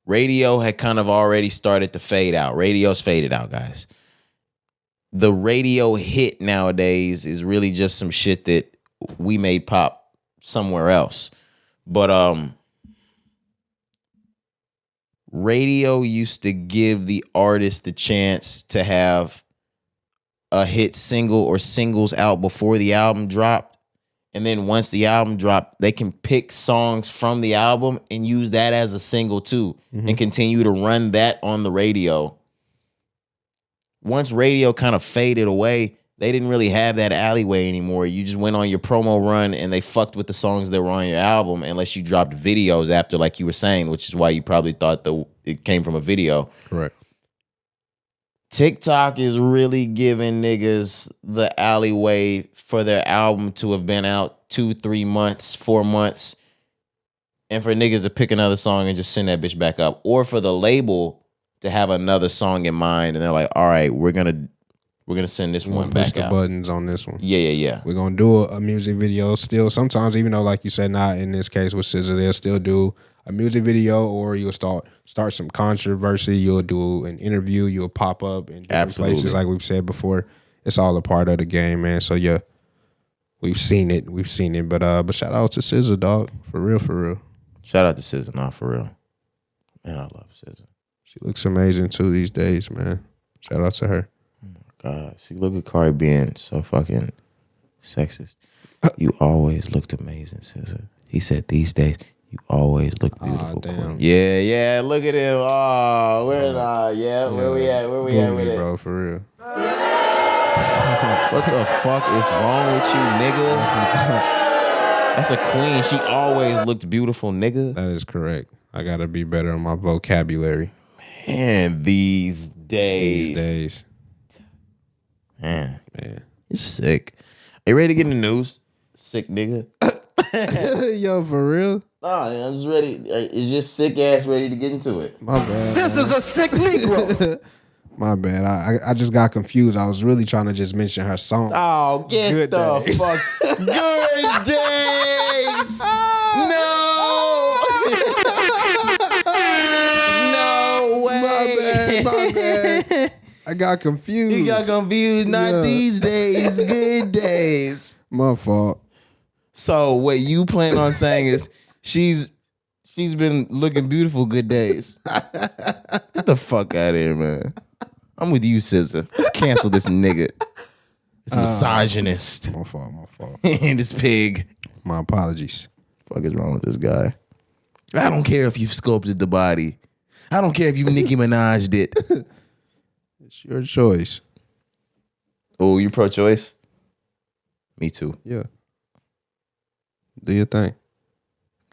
radio had kind of already started to fade out. Radio's faded out, guys. the radio hit nowadays is really just some shit that we made pop somewhere else. But radio used to give the artist the chance to have a hit single or singles out before the album dropped. And then once the album dropped, they can pick songs from the album and use that as a single too, and continue to run that on the radio. Once radio kind of faded away, they didn't really have that alleyway anymore. You just went on your promo run and they fucked with the songs that were on your album unless you dropped videos after, like you were saying, which is why you probably thought it came from a video. Correct. TikTok is really giving niggas the alleyway for their album to have been out 2, 3 months, 4 months, and for niggas to pick another song and just send that bitch back up, or for the label to have another song in mind and they're like, all right, we're gonna send this one back out. Push the buttons on this one. Yeah. We're gonna do a music video still. Sometimes, even though, like you said, not in this case with SZA, they'll still do a music video, or you'll start some controversy. You'll do an interview. You'll pop up in different places, like we've said before. It's all a part of the game, man. So yeah, we've seen it. But shout out to SZA, dog. For real. Shout out to SZA, not for real. Man, I love SZA. She looks amazing too these days, man. Shout out to her. Oh my God. See, look at Cari being so fucking sexist. You always looked amazing, SZA. He said these days, you always look beautiful. Damn. Yeah. Look at him. Oh, where we at? Where we at with it? Bro, for real. What the fuck is wrong with you, nigga? That's a queen. She always looked beautiful, nigga. That is correct. I gotta be better on my vocabulary. Man, these days. Man. You're sick. Are you ready to get in the news? Sick nigga. Yo, for real? Nah, I'm just ready. Is your sick ass ready to get into it? My bad. This is a sick Negro. My bad. I just got confused. I was really trying to just mention her song. Oh, get Good the days. fuck. Good days. No way. My bad. I got confused. You got confused. Not these days. Good days. My fault. So what you plan on saying is she's been looking beautiful good days. Get the fuck out of here, man. I'm with you, SZA. Let's cancel this nigga. This misogynist. My fault. And this pig. My apologies. Fuck is wrong with this guy? I don't care if you've sculpted the body. I don't care if you Nicki Minaj'd it. It's your choice. Oh, you pro-choice? Me too. Yeah. Do your thing.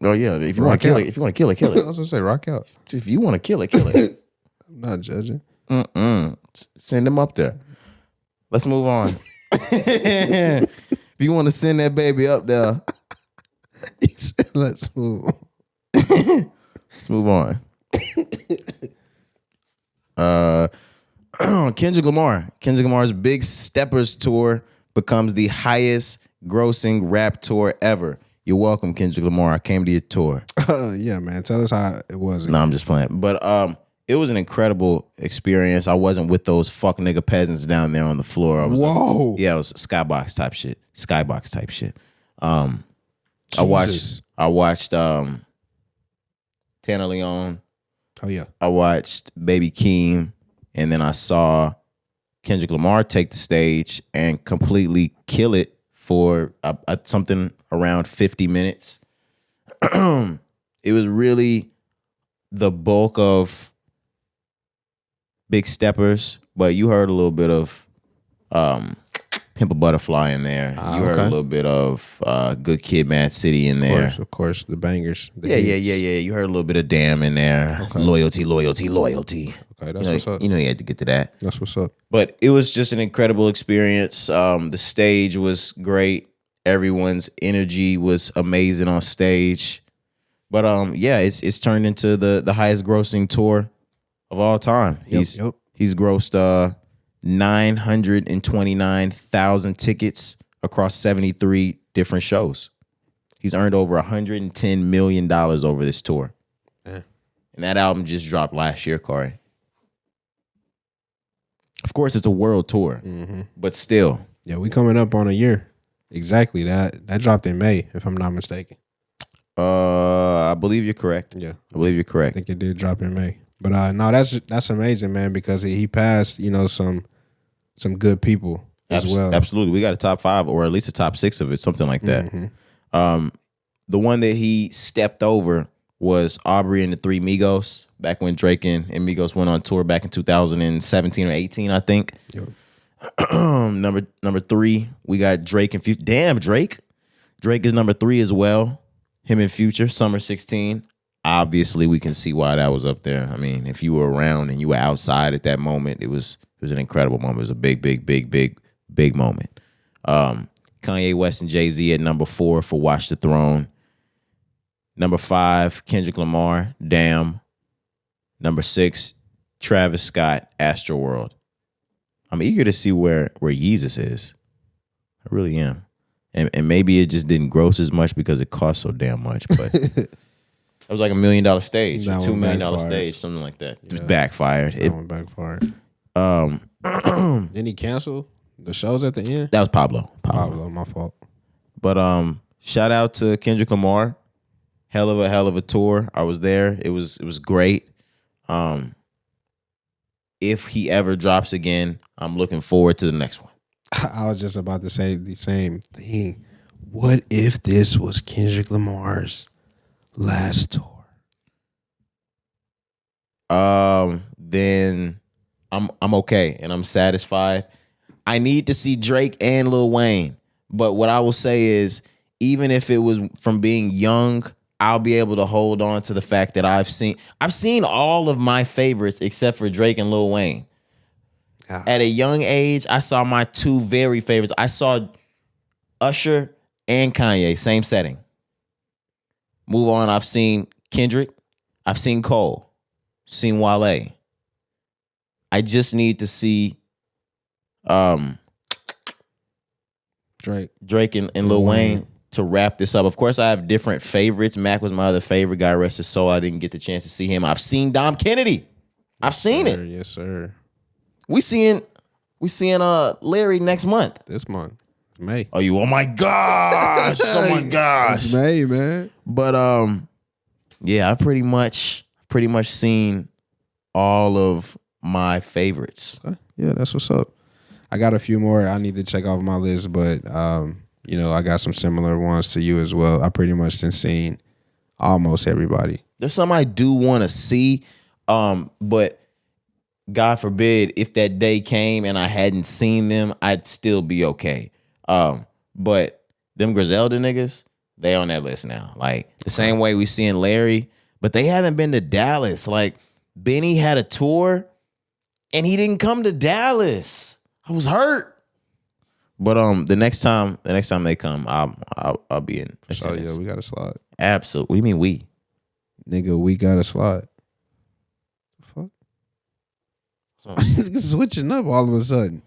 Oh yeah, if you want to kill it, kill it. I was gonna say rock out. If you want to kill it, kill it. I'm not judging. Send them up there. Let's move on. If you want to send that baby up there, He said, let's move on. let's move on. Kendrick Lamar's Big Steppers tour becomes the highest grossing rap tour ever. You're welcome, Kendrick Lamar. I came to your tour. Yeah, man. Tell us how it was. No, I'm just playing. But it was an incredible experience. I wasn't with those fuck nigga peasants down there on the floor. I was Whoa. Yeah, it was skybox type shit. Jesus. I watched Tana Leon. Oh yeah. I watched Baby Keem, and then I saw Kendrick Lamar take the stage and completely kill it for something around 50 minutes. It was really the bulk of Big Steppers, but you heard a little bit of Pimp a Butterfly in there. You heard a little bit of Good Kid, Mad City in there. Of course, the bangers. Yeah. You heard a little bit of Damn in there. Okay. Loyalty. Okay, that's what's up. You know you had to get to that. That's what's up. But it was just an incredible experience. The stage was great. Everyone's energy was amazing on stage. But it's turned into the highest grossing tour of all time. He's grossed 929,000 tickets across 73 different shows. He's earned over $110 million over this tour. Yeah. And that album just dropped last year, Cari. Of course, it's a world tour, but still. Yeah, we coming up on a year. Exactly. That dropped in May, if I'm not mistaken. I believe you're correct. Yeah, I believe you're I correct. think it did drop in May. But no, that's amazing, man, because he passed, some good people as well. Absolutely. We got a top 5 or at least a top 6 of it, something like that. The one that he stepped over was Aubrey and the Three Migos, back when Drake and Migos went on tour back in 2017 or 18, I think. Yep. Number 3, we got Drake and Future. Damn, Drake. Drake is number 3 as well. Him and Future, Summer 16. Obviously, we can see why that was up there. I mean, if you were around and you were outside at that moment, it was an incredible moment. It was a big moment. Kanye West and Jay-Z at number 4 for Watch the Throne. Number 5, Kendrick Lamar, Damn. Number 6, Travis Scott, Astroworld. I'm eager to see where Yeezus is. I really am. And maybe it just didn't gross as much because it cost so damn much. But it was like $1 million stage, That $2 one million backfired. stage, something like that. It was Yeah. backfired. That one backfired. Didn't he cancel the shows at the end? That was Pablo. Pablo, my fault. But shout out to Kendrick Lamar. Hell of a tour. I was there. It was great. If he ever drops again, I'm looking forward to the next one. I was just about to say the same thing. What if this was Kendrick Lamar's last tour? Then I'm okay and I'm satisfied. I need to see Drake and Lil Wayne. But what I will say is, even if it was from being young, I'll be able to hold on to the fact that I've seen all of my favorites except for Drake and Lil Wayne. At a young age, I saw my 2 very favorites. I saw Usher and Kanye, same setting. Move on, I've seen Kendrick. I've seen Cole. Seen Wale. I just need to see Drake and Lil Wayne to wrap this up. Of course, I have different favorites. Mac was my other favorite guy. Rest his soul. I didn't get the chance to see him. I've seen Dom Kennedy. I've seen it. Yes, sir. We seeing Larry next month. This month. May. Oh, oh my gosh. Oh my gosh. It's May, man. But yeah, I pretty much seen all of my favorites. Okay. Yeah, that's what's up. I got a few more I need to check off my list, but I got some similar ones to you as well. I pretty much done seen almost everybody. There's some I do want to see, but God forbid if that day came and I hadn't seen them, I'd still be okay. But them Griselda niggas, they on that list now. Like the same way we seeing Larry, but they haven't been to Dallas. Like Benny had a tour and he didn't come to Dallas. I was hurt. But the next time they come, I'll be in. So yeah, we got a slot. Absolutely. What do you mean we? Nigga, we got a slot. Fuck. Switching up all of a sudden.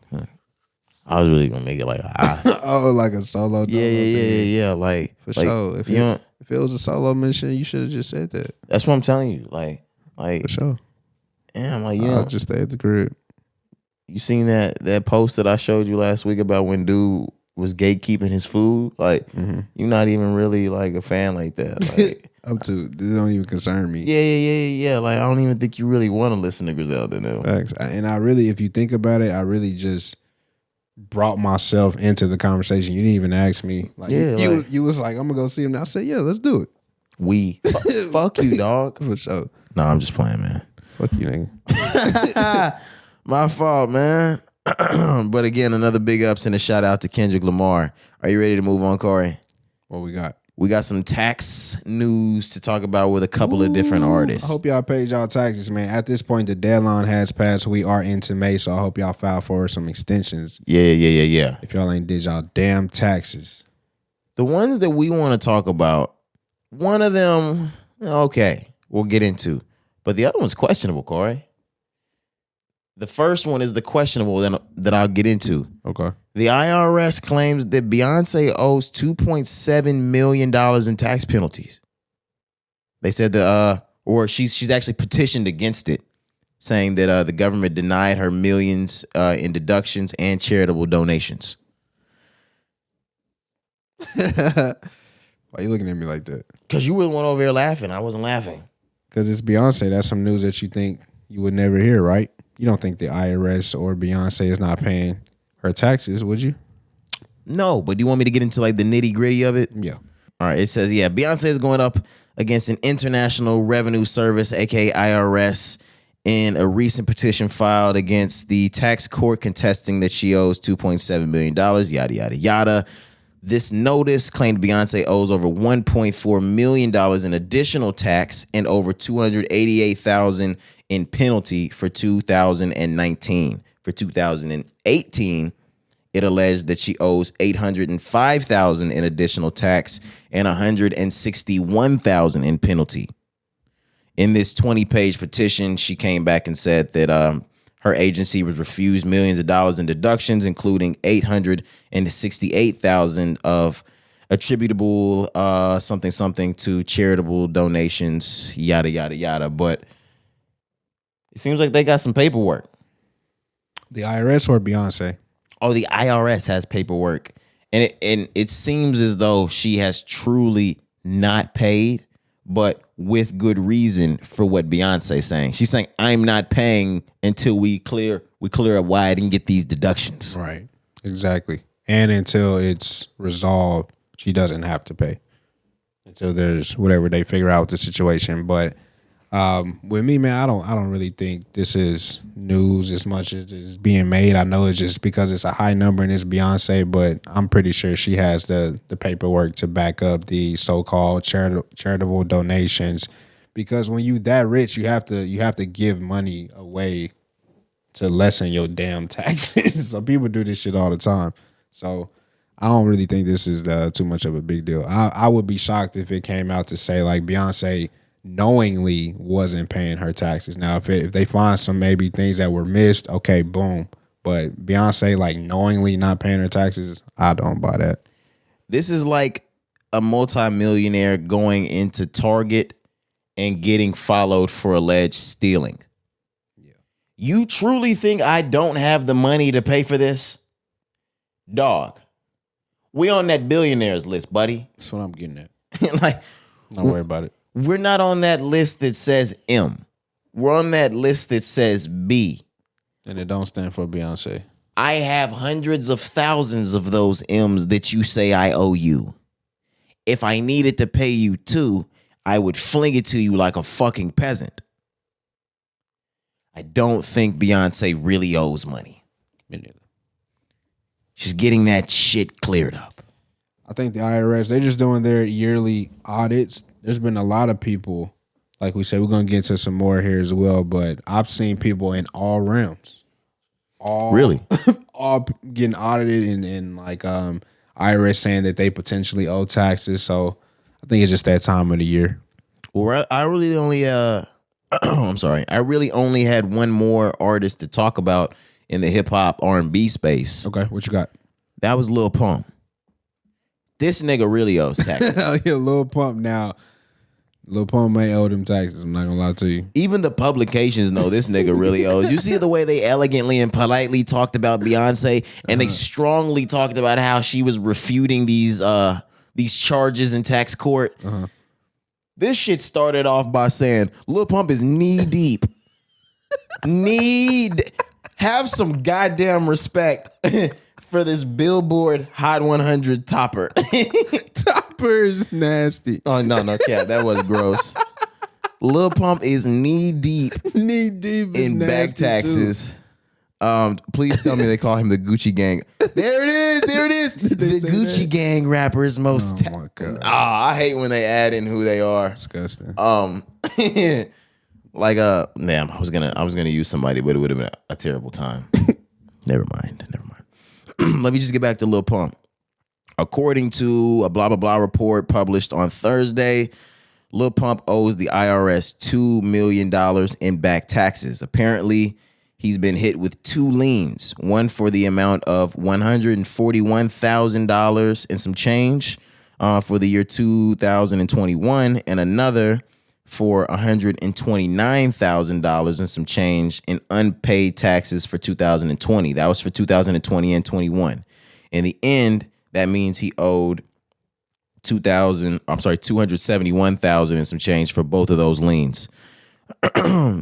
I was really gonna make it like like a solo. Yeah. Like For sure. If it was a solo mission, you should have just said that. That's what I'm telling you. Like For sure. damn, like I'll just stay at the crib. You seen that post that I showed you last week about when dude was gatekeeping his food? Like you're not even really like a fan like that. Like Up to it don't even concern me. yeah. Like I don't even think you really want to listen to Griselda now. Facts. And I really, if you think about it, I really just brought myself into the conversation. You didn't even ask me. Like you was like, I'm gonna go see him now. I said, yeah, let's do it. Fuck you, dog. For sure. No, I'm just playing, man. Fuck you, nigga. My fault, man. But again, another big ups and a shout out to Kendrick Lamar. Are you ready to move on, Corey? What we got? We got some tax news to talk about with a couple of different artists. I hope y'all paid y'all taxes, man. At this point, the deadline has passed. We are into May, so I hope y'all file for some extensions. Yeah. If y'all ain't did y'all damn taxes. The ones that we want to talk about, one of them, okay, we'll get into. But the other one's questionable, Corey. The first one is the questionable that I'll get into. Okay. The IRS claims that Beyoncé owes $2.7 million in tax penalties. They said or she's actually petitioned against it, saying that the government denied her millions in deductions and charitable donations. Why you looking at me like that? Because you were the one over here laughing. I wasn't laughing. Because it's Beyonce. That's some news that you think you would never hear, right? You don't think the IRS or Beyonce is not paying her taxes, would you? No, but do you want me to get into like the nitty gritty of it? Yeah. All right. It says, Beyonce is going up against an International Revenue Service, aka IRS, in a recent petition filed against the tax court contesting that she owes $2.7 million, yada, yada, yada. This notice claimed Beyonce owes over $1.4 million in additional tax and over $288,000 in penalty for 2019. For 2018, it alleged that she owes $805,000 in additional tax and $161,000 in penalty. In this 20-page petition, she came back and said that her agency was refused millions of dollars in deductions, including $868,000 of attributable something to charitable donations, yada, yada, yada. But it seems like they got some paperwork. The IRS or Beyonce? Oh, the IRS has paperwork. And it seems as though she has truly not paid, but with good reason for what Beyonce's saying. She's saying, I'm not paying until we clear up why I didn't get these deductions. Right. Exactly. And until it's resolved, she doesn't have to pay. Until there's whatever they figure out the situation. But with me, man, I don't really think this is news as much as it's being made. I know it's just because it's a high number and it's Beyonce, but I'm pretty sure she has the paperwork to back up the so-called charitable donations. Because when you that rich, you have to give money away to lessen your damn taxes. So people do this shit all the time. So I don't really think this is too much of a big deal. I would be shocked if it came out to say like Beyonce knowingly wasn't paying her taxes. Now, if they find some maybe things that were missed, okay, boom. But Beyonce like knowingly not paying her taxes, I don't buy that. This is like a multimillionaire going into Target and getting followed for alleged stealing. Yeah. You truly think I don't have the money to pay for this? Dog. We on that billionaires list, buddy. That's what I'm getting at. Like, don't worry about it. We're not on that list that says M. We're on that list that says B. And it don't stand for Beyonce. I have hundreds of thousands of those M's that you say I owe you. If I needed to pay you too, I would fling it to you like a fucking peasant. I don't think Beyonce really owes money. Me neither. She's getting that shit cleared up. I think the IRS, they're just doing their yearly audits. There's been a lot of people, like we said, we're going to get into some more here as well, but I've seen people in all realms. Really? All getting audited and like IRS saying that they potentially owe taxes. So I think it's just that time of the year. Well, I really only, I'm sorry. I really only had one more artist to talk about in the hip hop R&B space. Okay, what you got? That was Lil Pump. This nigga really owes taxes. Oh yeah, Lil Pump now. Lil Pump may owe them taxes. I'm not gonna lie to you. Even the publications know this nigga really owes. You see the way they elegantly and politely talked about Beyonce, and they strongly talked about how she was refuting these charges in tax court. This shit started off by saying Lil Pump is knee deep. Have some goddamn respect for this Billboard Hot 100 topper. Topper is nasty. Oh, no, cat. That was gross. Lil Pump is knee deep in back taxes. Please tell me they call him the Gucci Gang. There it is. The Gucci Gang rappers most. Oh my God. I hate when they add in who they are. Disgusting. Like damn, I was gonna use somebody, but it would have been a terrible time. Never mind. Let me just get back to Lil Pump. According to a blah blah blah report published on Thursday, Lil Pump owes the IRS $2 million in back taxes. Apparently, he's been hit with two liens, one for the amount of $141,000 and some change for the year 2021, and another for $129,000 and some change in unpaid taxes for 2020. That was for 2020 and 21. In the end, that means he owed $271,000 and some change for both of those liens.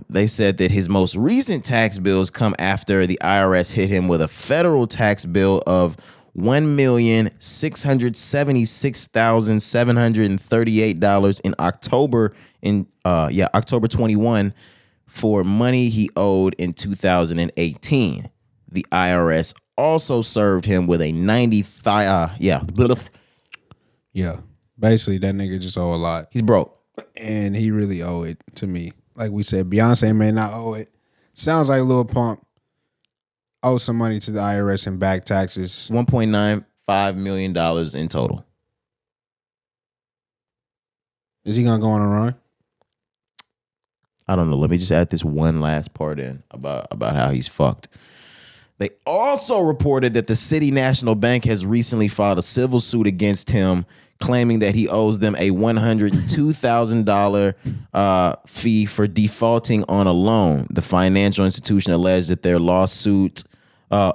They said that his most recent tax bills come after the IRS hit him with a federal tax bill of $1,676,738 in October 21 for money he owed in 2018. The IRS also served him with a 95 Basically that nigga just owe a lot. He's broke. And he really owe it to me. Like we said, Beyonce may not owe it. Sounds like Lil Pump owes some money to the IRS in back taxes. $1.95 million in total. Is he gonna go on a run? I don't know. Let me just add this one last part in about how he's fucked. They also reported that the City National Bank has recently filed a civil suit against him, claiming that he owes them a $102,000 fee for defaulting on a loan. The financial institution alleged that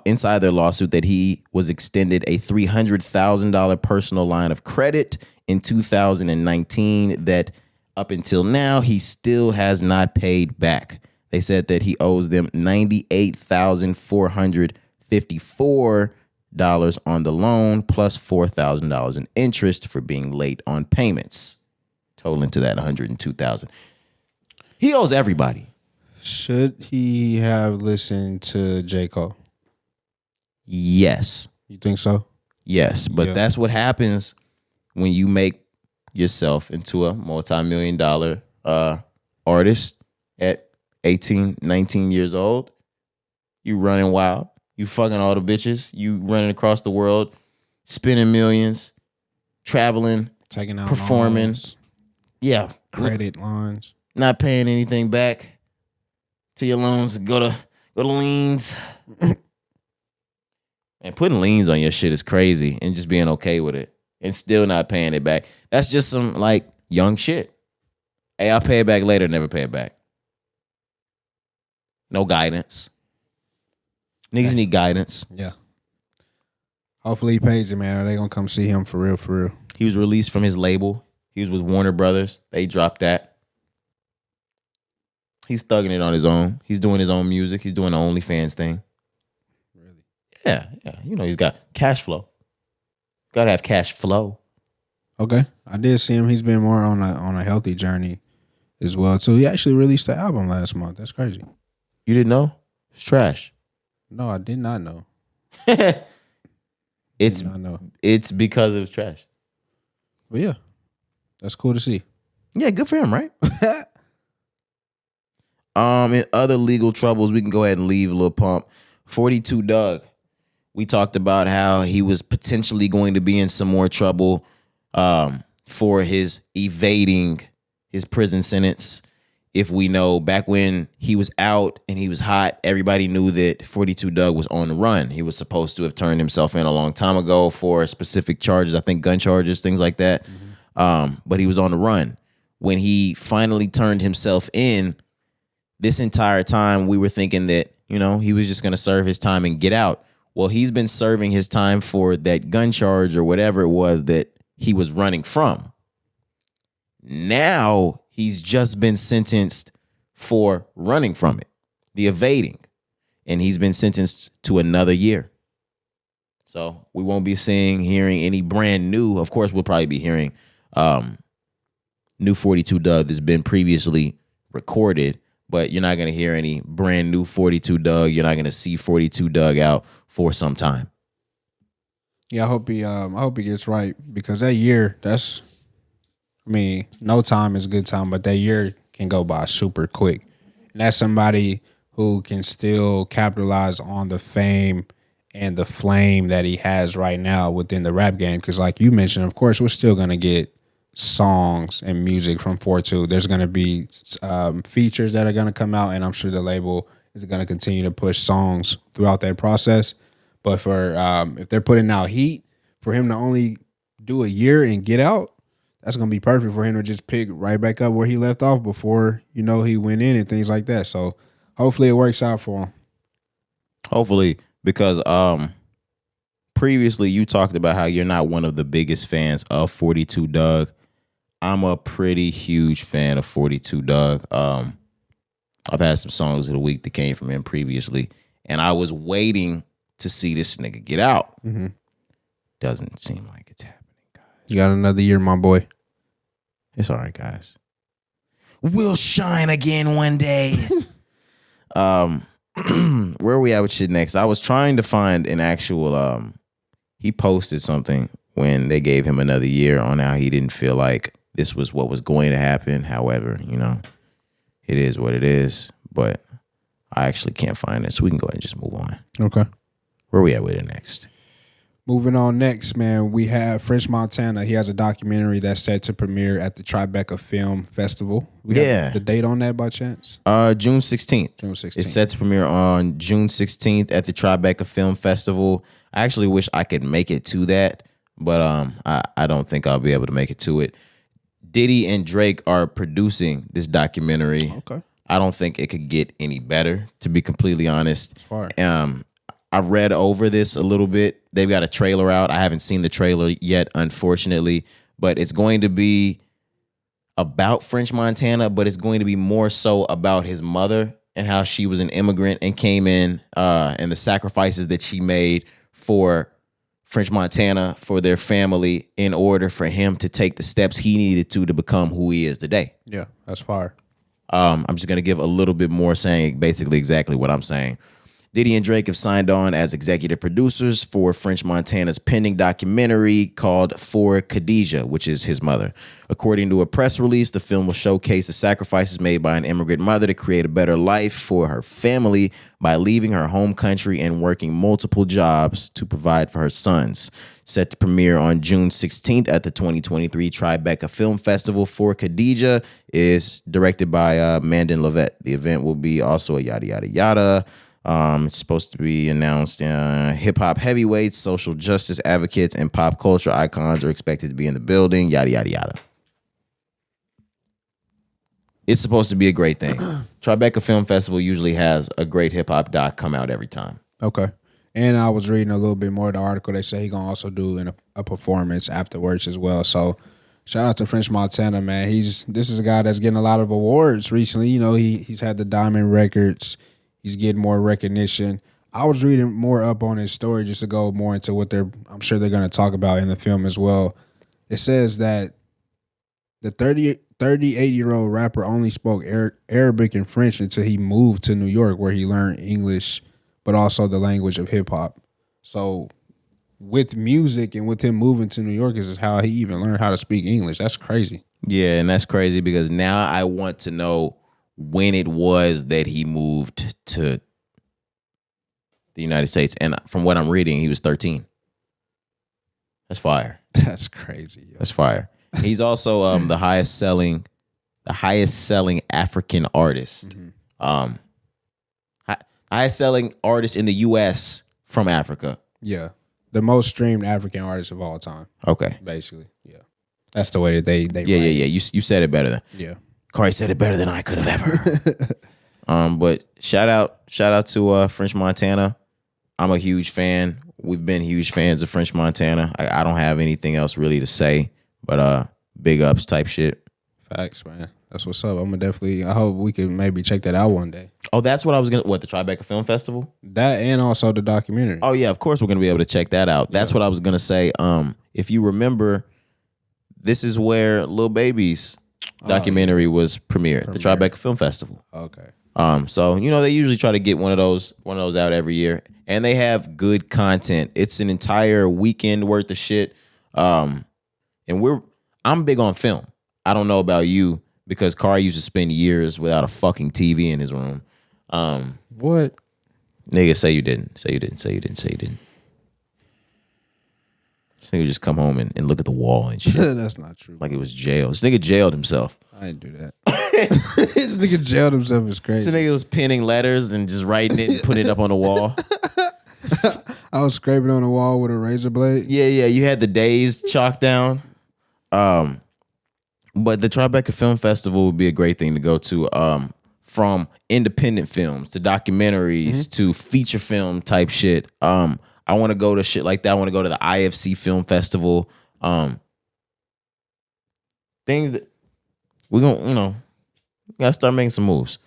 inside their lawsuit, that he was extended a $300,000 personal line of credit in 2019 that up until now he still has not paid back. They said that he owes them $98,454 on the loan plus $4,000 in interest for being late on payments, totaling to that $102,000. He owes everybody. Should he have listened to J. Cole? Yes. You think so? Yes, but that's what happens when you make yourself into a multi-million-dollar artist at 18, 19 years old. You running wild. You fucking all the bitches. You running across the world, spending millions, traveling, taking out performing. loans, credit lines, not paying anything back to your loans. Go to liens. And putting liens on your shit is crazy, and just being okay with it and still not paying it back. That's just some like young shit. Hey, I'll pay it back later. Never pay it back. No guidance. Niggas need guidance. Yeah. Hopefully he pays it, man. Or they gonna come see him for real, for real. He was released from his label. He was with Warner Brothers. They dropped that. He's thugging it on his own. He's doing his own music. He's doing the OnlyFans thing. Really? Yeah. You know, he's got cash flow. Gotta have cash flow. Okay. I did see him. He's been more on a healthy journey as well. So he actually released the album last month. That's crazy. You didn't know? It's trash. No, I did not know. It's because it was trash. But yeah, that's cool to see. Yeah, good for him, right? In other legal troubles, we can go ahead and leave Lil Pump. 42 Dugg. We talked about how he was potentially going to be in some more trouble for his evading his prison sentence. If we know, back when he was out and he was hot, everybody knew that 42 Dugg was on the run. He was supposed to have turned himself in a long time ago for specific charges, I think gun charges, things like that. Mm-hmm. But he was on the run. When he finally turned himself in, this entire time we were thinking that, you know, he was just going to serve his time and get out. Well, he's been serving his time for that gun charge or whatever it was that he was running from. Now he's just been sentenced for running from it, the evading, and he's been sentenced to another year. So we won't be hearing any brand new. Of course, we'll probably be hearing new 42 Dugg that's been previously recorded, but you're not going to hear any brand new 42 Dugg. You're not going to see 42 Dugg out for some time. Yeah, I hope he gets right, because that year, no time is a good time, but that year can go by super quick. And that's somebody who can still capitalize on the fame and the flame that he has right now within the rap game. Because like you mentioned, of course, we're still going to get songs and music from 42. There's going to be features that are going to come out, and I'm sure the label is going to continue to push songs throughout that process. But for if they're putting out heat, for him to only do a year and get out, that's gonna be perfect for him to just pick right back up where he left off before he went in and things like that. So hopefully it works out for him. Hopefully, because previously you talked about how you're not one of the biggest fans of 42 Dugg. I'm a pretty huge fan of 42 Dugg. I've had some songs of the week that came from him previously, and I was waiting to see this nigga get out. Mm-hmm. Doesn't seem like it's happening, guys. You got another year, my boy. It's all right, guys. We'll shine again one day. Where are we at with shit next? I was trying to find an actual. He posted something when they gave him another year on how he didn't feel like this was what was going to happen. However, it is what it is. But I actually can't find it, so we can go ahead and just move on. Okay. Where are we at with it next? Moving on next, man, we have French Montana. He has a documentary that's set to premiere at the Tribeca Film Festival. We have the date on that by chance? June 16th. June 16th. It's set to premiere on June 16th at the Tribeca Film Festival. I actually wish I could make it to that, but I don't think I'll be able to make it to it. Diddy and Drake are producing this documentary. Okay. I don't think it could get any better, to be completely honest. I've read over this a little bit. They've got a trailer out. I haven't seen the trailer yet, unfortunately, but it's going to be about French Montana, but it's going to be more so about his mother and how she was an immigrant and came in and the sacrifices that she made for French Montana, for their family, in order for him to take the steps he needed to become who he is today. Yeah, that's fire. I'm just going to give a little bit more, saying basically exactly what I'm saying. Diddy and Drake have signed on as executive producers for French Montana's pending documentary called For Khadijah, which is his mother. According to a press release, the film will showcase the sacrifices made by an immigrant mother to create a better life for her family by leaving her home country and working multiple jobs to provide for her sons. Set to premiere on June 16th at the 2023 Tribeca Film Festival, For Khadijah is directed by Mandon Levitt. The event will be also a yada, yada, yada. It's supposed to be announced. Hip-hop heavyweights, social justice advocates, and pop culture icons are expected to be in the building, yada, yada, yada. It's supposed to be a great thing. Tribeca Film Festival usually has a great hip-hop doc come out every time. Okay. And I was reading a little bit more of the article. They say he's going to also do a performance afterwards as well. So shout out to French Montana, man. This is a guy that's getting a lot of awards recently. He's had the Diamond Records. He's getting more recognition. I was reading more up on his story just to go more into what I'm sure they're going to talk about in the film as well. It says that the 38-year-old rapper only spoke Arabic and French until he moved to New York, where he learned English, but also the language of hip hop. So with music and with him moving to New York is how he even learned how to speak English. That's crazy. Yeah, and that's crazy because now I want to know when it was that he moved to the United States. And from what I'm reading, he was 13. That's fire. That's crazy. Yo. That's fire. He's also the highest selling African artist. Mm-hmm. Highest selling artist in the US from Africa. Yeah. The most streamed African artist of all time. Okay. Basically. Yeah. That's the way that they Yeah. You said it better than. Yeah. Corey said it better than I could have ever. But shout out to French Montana. I'm a huge fan. We've been huge fans of French Montana. I don't have anything else really to say, but big ups type shit. Facts, man. That's what's up. I hope we can maybe check that out one day. Oh, that's what I was the Tribeca Film Festival? That and also the documentary. Oh yeah, of course we're gonna be able to check that out. That's what I was gonna say. If you remember, this is where Lil Baby's documentary was premiered, the Tribeca Film Festival. Okay. So they usually try to get one of those out every year, and they have good content. It's an entire weekend worth of shit. And I'm big on film. I don't know about you because Cari used to spend years without a fucking TV in his room. What? Nigga, say you didn't. Say you didn't. Say you didn't. Say you didn't. This nigga just come home and look at the wall and shit. That's not true. Like it was jail. This nigga jailed himself. I didn't do that. This nigga jailed himself is crazy. This nigga was penning letters and just writing it and putting it up on the wall. I was scraping on the wall with a razor blade. Yeah. You had the days chalked down. But the Tribeca Film Festival would be a great thing to go to. From independent films to documentaries to feature film type shit. I want to go to shit like that. I want to go to the IFC Film Festival. Things that we're gonna, gotta start making some moves.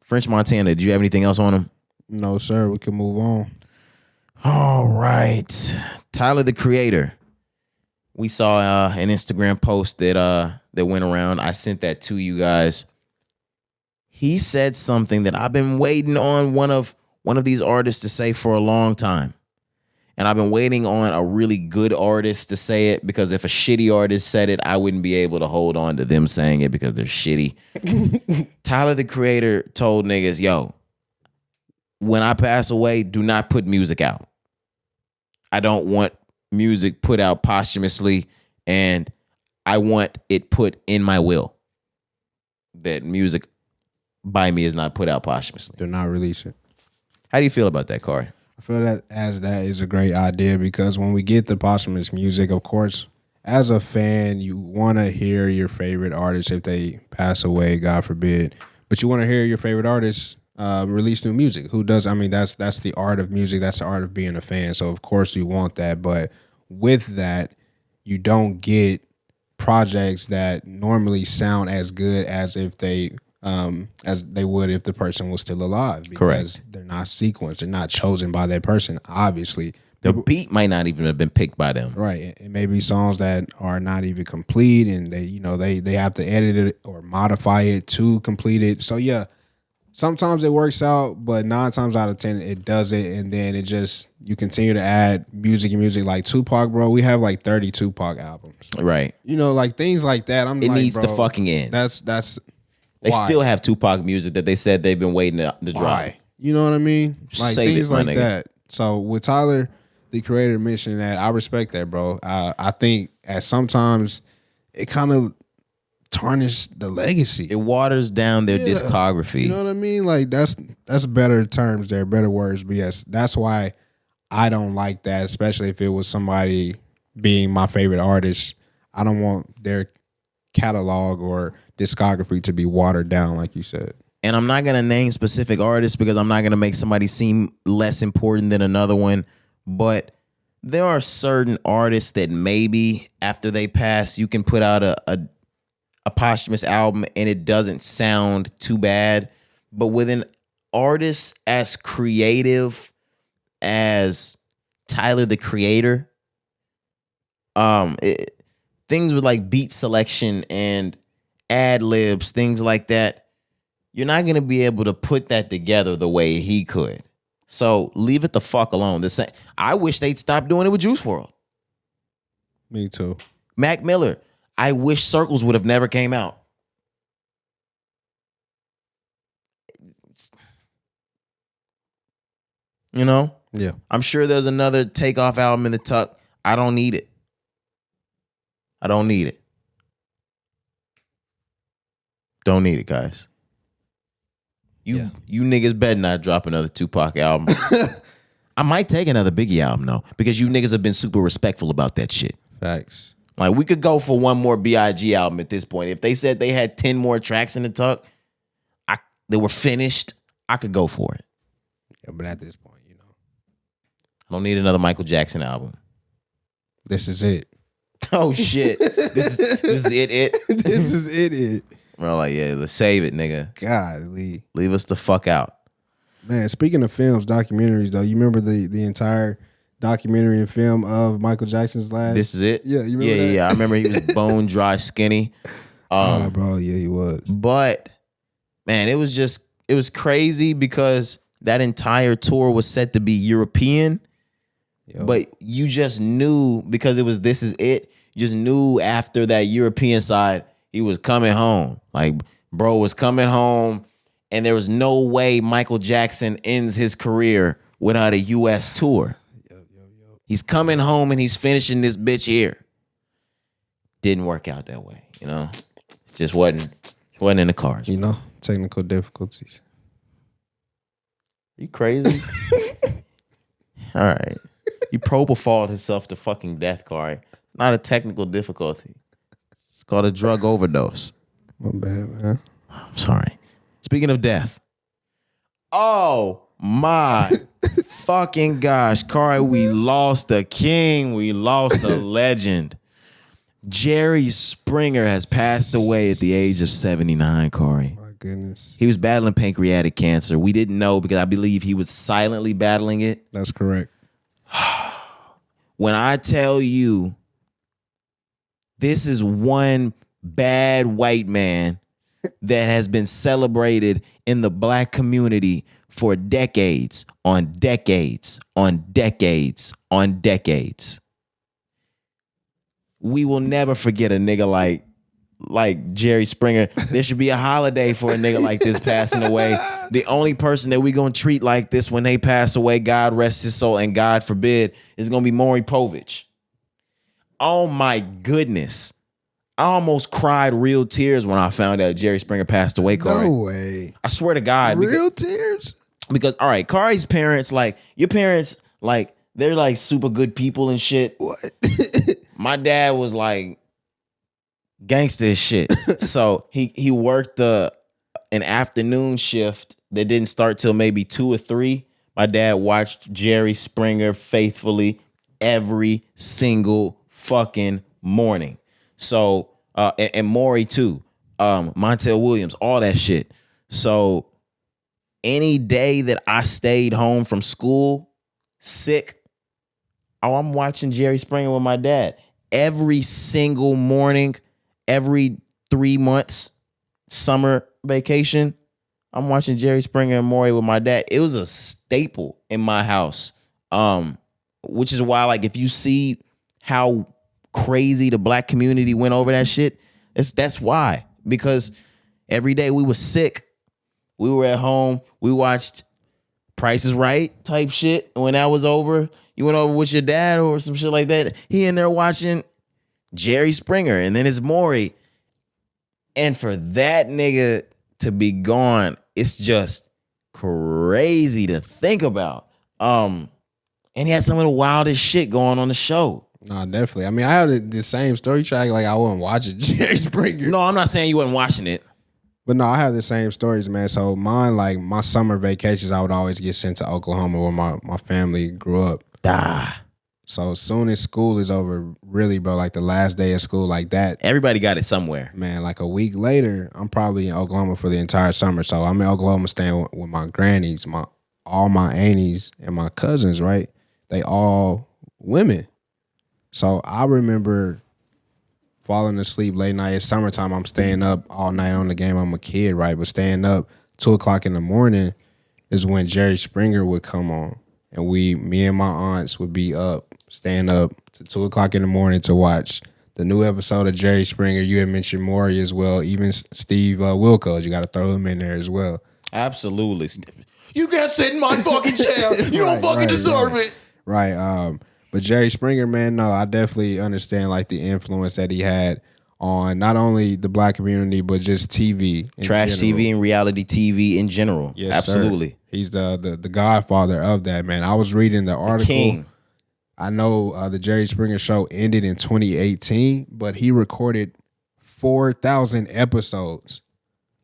French Montana, did you have anything else on him? No, sir. We can move on. All right. Tyler, the Creator. We saw an Instagram post that went around. I sent that to you guys. He said something that I've been waiting on one of these artists to say for a long time. And I've been waiting on a really good artist to say it, because if a shitty artist said it, I wouldn't be able to hold on to them saying it because they're shitty. Tyler, the Creator, told niggas, yo, when I pass away, do not put music out. I don't want music put out posthumously, and I want it put in my will that music by me is not put out posthumously. Do not release it. How do you feel about that, Cari? I feel that that is a great idea, because when we get the posthumous music, of course, as a fan, you want to hear your favorite artist if they pass away, God forbid. But you want to hear your favorite artist release new music. Who does? I mean, that's the art of music. That's the art of being a fan. So of course you want that, but with that, you don't get projects that normally sound as good as if they would if the person was still alive. Because Correct. They're not sequenced. They're not chosen by that person. Obviously, The beat might not even have been picked by them. right. It may be songs that are not even complete, and they have to edit it or modify it to complete it. So yeah. Sometimes it works out, but 9 times out of 10 it doesn't, and then you continue to add music like Tupac, bro. We have like 30 Tupac albums, Right. like things like that. It needs to fucking end. That's They why? still have Tupac music that they said they've been waiting to drop. Why? You know what I mean? Like Save things it, my like nigga. that. So with Tyler, the Creator, mentioning that, I respect that, bro. I think at sometimes it kind of tarnished the legacy. It waters down their discography. You know what I mean? Like that's better terms there, better words. But yes, that's why I don't like that, especially if it was somebody being my favorite artist. I don't want their catalog or discography to be watered down, like you said. And I'm not going to name specific artists because I'm not going to make somebody seem less important than another one. But there are certain artists that maybe after they pass, you can put out a posthumous album and it doesn't sound too bad. But with an artist as creative as Tyler, the Creator, things with like beat selection and ad libs, things like that, you're not going to be able to put that together the way he could. So leave it the fuck alone. I wish they'd stop doing it with Juice WRLD. Me too. Mac Miller, I wish Circles would have never came out. You know? Yeah. I'm sure there's another Takeoff album in the tuck. I don't need it. I don't need it. Don't need it, guys. You niggas better not drop another Tupac album. I might take another Biggie album, though, because you niggas have been super respectful about that shit. Facts. Like, we could go for one more B.I.G. album at this point. If they said they had 10 more tracks in the tuck, they were finished, I could go for it. Yeah, but at this point, I don't need another Michael Jackson album. this is it. Oh, shit. This is it. This is it. We're like, yeah, let's save it, nigga. Golly. Leave us the fuck out. Man, speaking of films, documentaries, though, you remember the entire documentary and film of Michael Jackson's last? This is it? Yeah, you remember that? Yeah. I remember he was bone dry, skinny. Bro, yeah, he was. But, man, it was crazy because that entire tour was set to be European. Yo. But you just knew, because it was This Is It, you just knew after that European side, he was coming home. Like, bro was coming home, and there was no way Michael Jackson ends his career without a U.S. tour. He's coming home and he's finishing this bitch here. Didn't work out that way, you know? Just wasn't in the cards. You know, technical difficulties. You crazy? All right. He propofalled himself to fucking death, Cari. Not a technical difficulty. It's called a drug overdose. My bad, man. I'm sorry. Speaking of death. Oh my fucking gosh, Cari, we lost the king. We lost the legend. Jerry Springer has passed away at the age of 79, Cari. My goodness. He was battling pancreatic cancer. We didn't know because I believe he was silently battling it. That's correct. When I tell you this is one bad white man that has been celebrated in the black community for decades on decades on decades on decades. We will never forget a nigga like Jerry Springer. There should be a holiday for a nigga like this passing away. The only person that we gonna treat like this when they pass away, God rest his soul, and God forbid, is gonna be Maury Povich. Oh my goodness. I almost cried real tears when I found out Jerry Springer passed away, Cari. No way. I swear to God. Real tears? Because, all right, Cari's parents, like, your parents, like, they're like super good people and shit. What? My dad was like gangster as shit. So he worked an afternoon shift that didn't start till maybe 2 or 3. My dad watched Jerry Springer faithfully every single fucking morning. So, and Maury too, Montel Williams, all that shit. So any day that I stayed home from school sick, I'm watching Jerry Springer with my dad. Every single morning, every 3 months, summer vacation, I'm watching Jerry Springer and Maury with my dad. It was a staple in my house, which is why, like, if you see how crazy the black community went over that shit, that's why. Because every day we were sick, we were at home, we watched Price is Right type shit. When that was over, you went over with your dad or some shit like that. He in there watching Jerry Springer, and then it's Maury. And for that nigga to be gone, it's just crazy to think about. And he had some of the wildest shit going on the show. No, definitely. I mean, I had the same story track. Like, I wasn't watching Jerry Springer. No, I'm not saying you wasn't watching it. But no, I have the same stories, man. So mine, like, my summer vacations, I would always get sent to Oklahoma where my family grew up. So as soon as school is over, really, bro, like the last day of school, like that. Everybody got it somewhere. Man, like a week later, I'm probably in Oklahoma for the entire summer. So I'm in Oklahoma staying with my grannies, all my aunties, and my cousins, right? They all women. So I remember falling asleep late night. It's summertime. I'm staying up all night on the game. I'm a kid, right? But staying up 2 o'clock in the morning is when Jerry Springer would come on. And me and my aunts would be up, staying up to 2 o'clock in the morning to watch the new episode of Jerry Springer. You had mentioned Maury as well. Even Steve Wilkos, you got to throw him in there as well. Absolutely. You can't sit in my fucking chair. You don't fucking deserve it. Right. But Jerry Springer, man, no, I definitely understand like the influence that he had on not only the black community, but just TV. Trash general. TV and reality TV in general. Yes, absolutely. Sir. He's the godfather of that, man. I was reading the article. The king. I know the Jerry Springer show ended in 2018, but he recorded 4,000 episodes.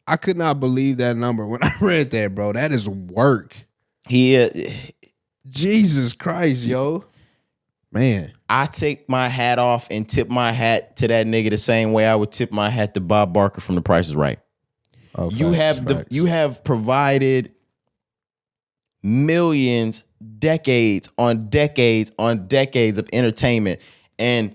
I could not believe that number when I read that, bro. That is work. Jesus Christ, yo. Man. I take my hat off and tip my hat to that nigga the same way I would tip my hat to Bob Barker from The Price is Right. Oh, you have provided millions, decades on decades on decades of entertainment. And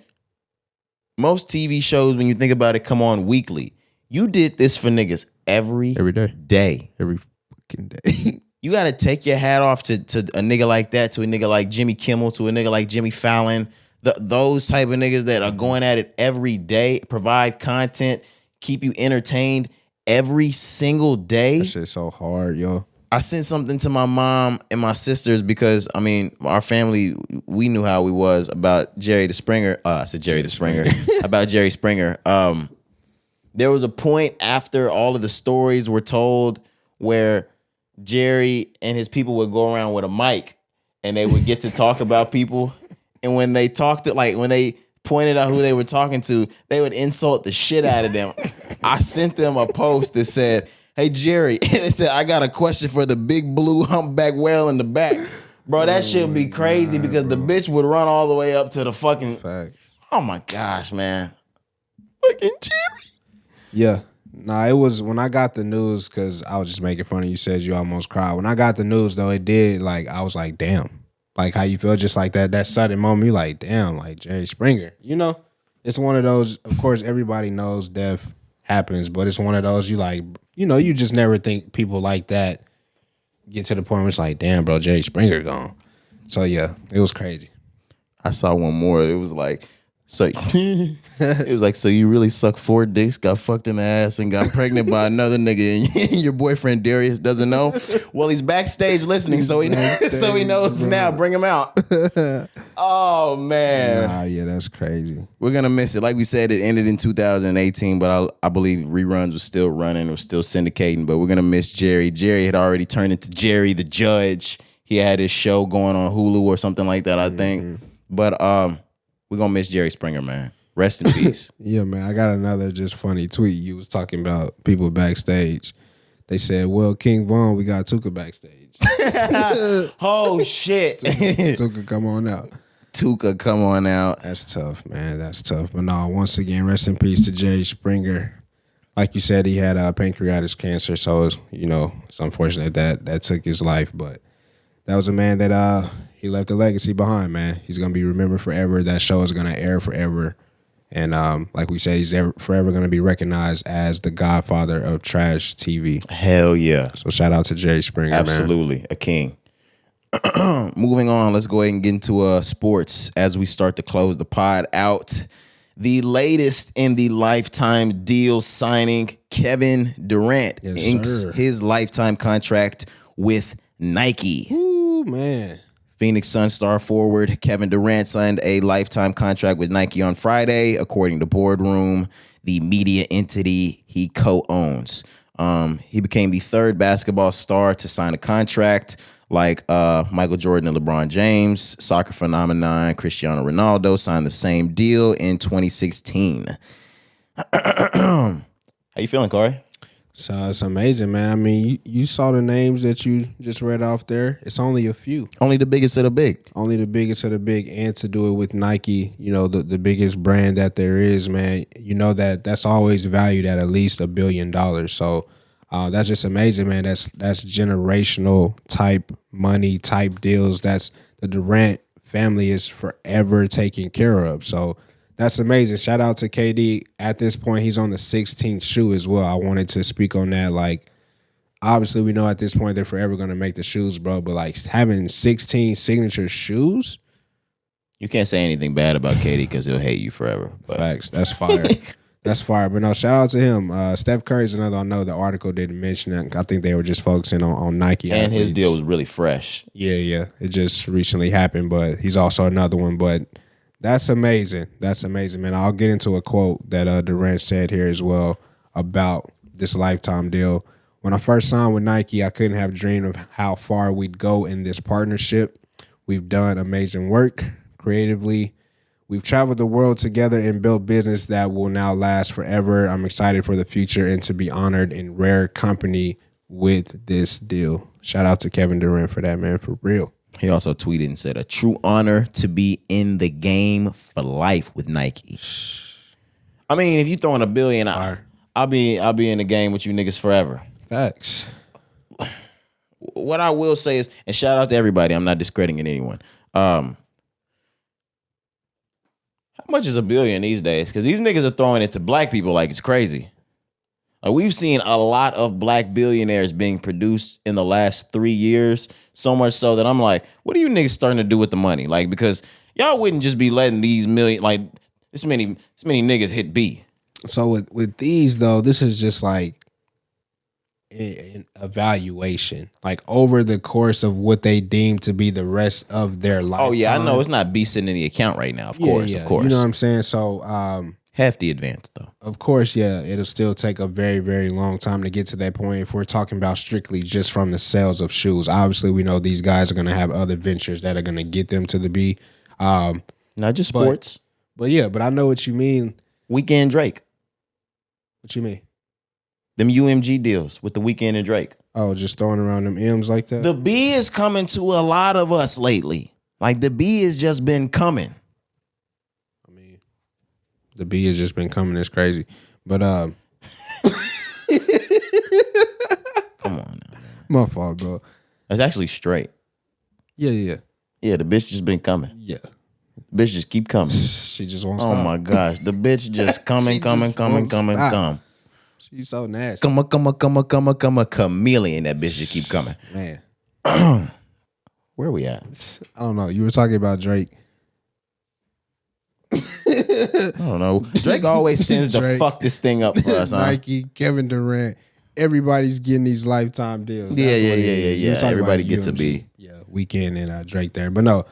most TV shows, when you think about it, come on weekly. You did this for niggas every day. Every fucking day. You got to take your hat off to a nigga like that, to a nigga like Jimmy Kimmel, to a nigga like Jimmy Fallon, those type of niggas that are going at it every day, provide content, keep you entertained every single day. That shit's so hard, yo. I sent something to my mom and my sisters because, I mean, our family, we knew how we was about Jerry the Springer. I said Jerry the Springer. About Jerry Springer. There was a point after all of the stories were told where Jerry and his people would go around with a mic and they would get to talk about people. And when they talked, when they pointed out who they were talking to, they would insult the shit out of them. I sent them a post that said, "Hey Jerry," they said, "I got a question for the big blue humpback whale in the back." Bro, that shit would be crazy because the bitch would run all the way up to the fucking. Facts. Oh my gosh, man. Fucking Jerry. Yeah. Nah, it was when I got the news, because I was just making fun of you, said you almost cried. When I got the news, though, it did, like, I was like, damn. Like, how you feel just like that sudden moment, you like, damn, like, Jerry Springer. You know? It's one of those, of course, everybody knows death happens, but it's one of those, you like, you know, you just never think people like that get to the point where it's like, damn, bro, Jerry Springer gone. So, yeah, it was crazy. I saw one more. It was like, so it was like, so you really sucked 4 dicks, got fucked in the ass, and got pregnant by another nigga, and your boyfriend Darius doesn't know? Well, he's backstage listening, so he knows now. Bring him out. Oh man. Nah, yeah, that's crazy. We're gonna miss it. Like we said, it ended in 2018, but I believe reruns were still running, or still syndicating. But we're gonna miss Jerry. Jerry had already turned into Jerry the Judge. He had his show going on Hulu or something like that, I think. But we're gonna miss Jerry Springer, man. Rest in peace. Yeah, man. I got another just funny tweet. You was talking about people backstage. They said, well, King Von, we got Tuka backstage. Oh shit. Tuka, come on out. Tuka, come on out. That's tough, man. That's tough. But no, once again, rest in peace to Jerry Springer. Like you said, he had pancreatic cancer, so it's, you know, it's unfortunate that took his life. But that was a man that he left a legacy behind, man. He's gonna be remembered forever. That show is gonna air forever. And like we said, he's forever gonna be recognized as the godfather of trash TV. Hell yeah. So shout out to Jerry Springer, Absolutely, man. a king. Moving on, let's go ahead and get into sports as we start to close the pod out. The latest in the lifetime deal signing, Kevin Durant inks his lifetime contract with Nike. Ooh, man. Phoenix Suns star forward Kevin Durant signed a lifetime contract with Nike on Friday, according to Boardroom, the media entity he co-owns. He became the third basketball star to sign a contract, like Michael Jordan and LeBron James. Soccer phenomenon Cristiano Ronaldo signed the same deal in 2016. How you feeling, Corey? So it's amazing, man. I mean, you saw the names that you just read off there. It's only a few. Only the biggest of the big. Only the biggest of the big, and to do it with Nike, you know, the biggest brand that there is, man. You know that's always valued at least $1 billion. So that's just amazing, man. That's generational type money, type deals. That's the Durant family is forever taken care of. So that's amazing. Shout out to KD. At this point, he's on the 16th shoe as well. I wanted to speak on that. Like, obviously, we know at this point they're forever going to make the shoes, bro. But, like, having 16 signature shoes. You can't say anything bad about KD because he'll hate you forever. But. Facts. That's fire. That's fire. But, no, shout out to him. Steph Curry's another. I know the article didn't mention that. I think they were just focusing on Nike. And athletes. his deal was really fresh. Yeah. It just recently happened, but he's also another one. But that's amazing. That's amazing, man. I'll get into a quote that Durant said here as well about this lifetime deal. When I first signed with Nike, I couldn't have dreamed of how far we'd go in this partnership. We've done amazing work creatively. We've traveled the world together and built business that will now last forever. I'm excited for the future and to be honored in rare company with this deal. Shout out to Kevin Durant for that, man, for real. He also tweeted and said, "A true honor to be in the game for life with Nike." I mean, if you throwing $1 billion, I'll be in the game with you niggas forever. Facts. What I will say is, and shout out to everybody, I'm not discrediting anyone. How much is $1 billion these days? Because these niggas are throwing it to black people like it's crazy. Like, we've seen a lot of black billionaires being produced in the last 3 years, so much so that I'm like, what are you niggas starting to do with the money? Like, because y'all wouldn't just be letting these million, like, this many niggas hit B. So with these, though, this is just like an evaluation, like over the course of what they deem to be the rest of their life. Oh, yeah, I know. It's not B sitting in the account right now, of course. You know what I'm saying? So, hefty advance, though. Of course, yeah, it'll still take a very, very long time to get to that point if we're talking about strictly just from the sales of shoes. Obviously, we know these guys are going to have other ventures that are going to get them to the B. Not just sports. But yeah, but I know what you mean. Weeknd Drake. What you mean? Them UMG deals with the Weeknd and Drake. Oh, just throwing around them M's like that? The B is coming to a lot of us lately. Like the B has just been coming. I mean, the B has just been coming. It's crazy. But Come on now, man. my fault, bro. It's actually straight. Yeah. Yeah, the bitch just been coming. Yeah. Bitch just keep coming. She just won't Oh stop. my gosh. The bitch just coming. She's so nasty. Come. Chameleon. That bitch just keep coming. Man. Where we at? I don't know. You were talking about Drake. I don't know. Drake always tends to Drake. fuck this thing up for us, huh? Nike, Kevin Durant. Everybody's getting these lifetime deals. Yeah. That's what it is. You were talking Everybody about gets a UMG. B. Yeah, Weeknd and Drake there. But no,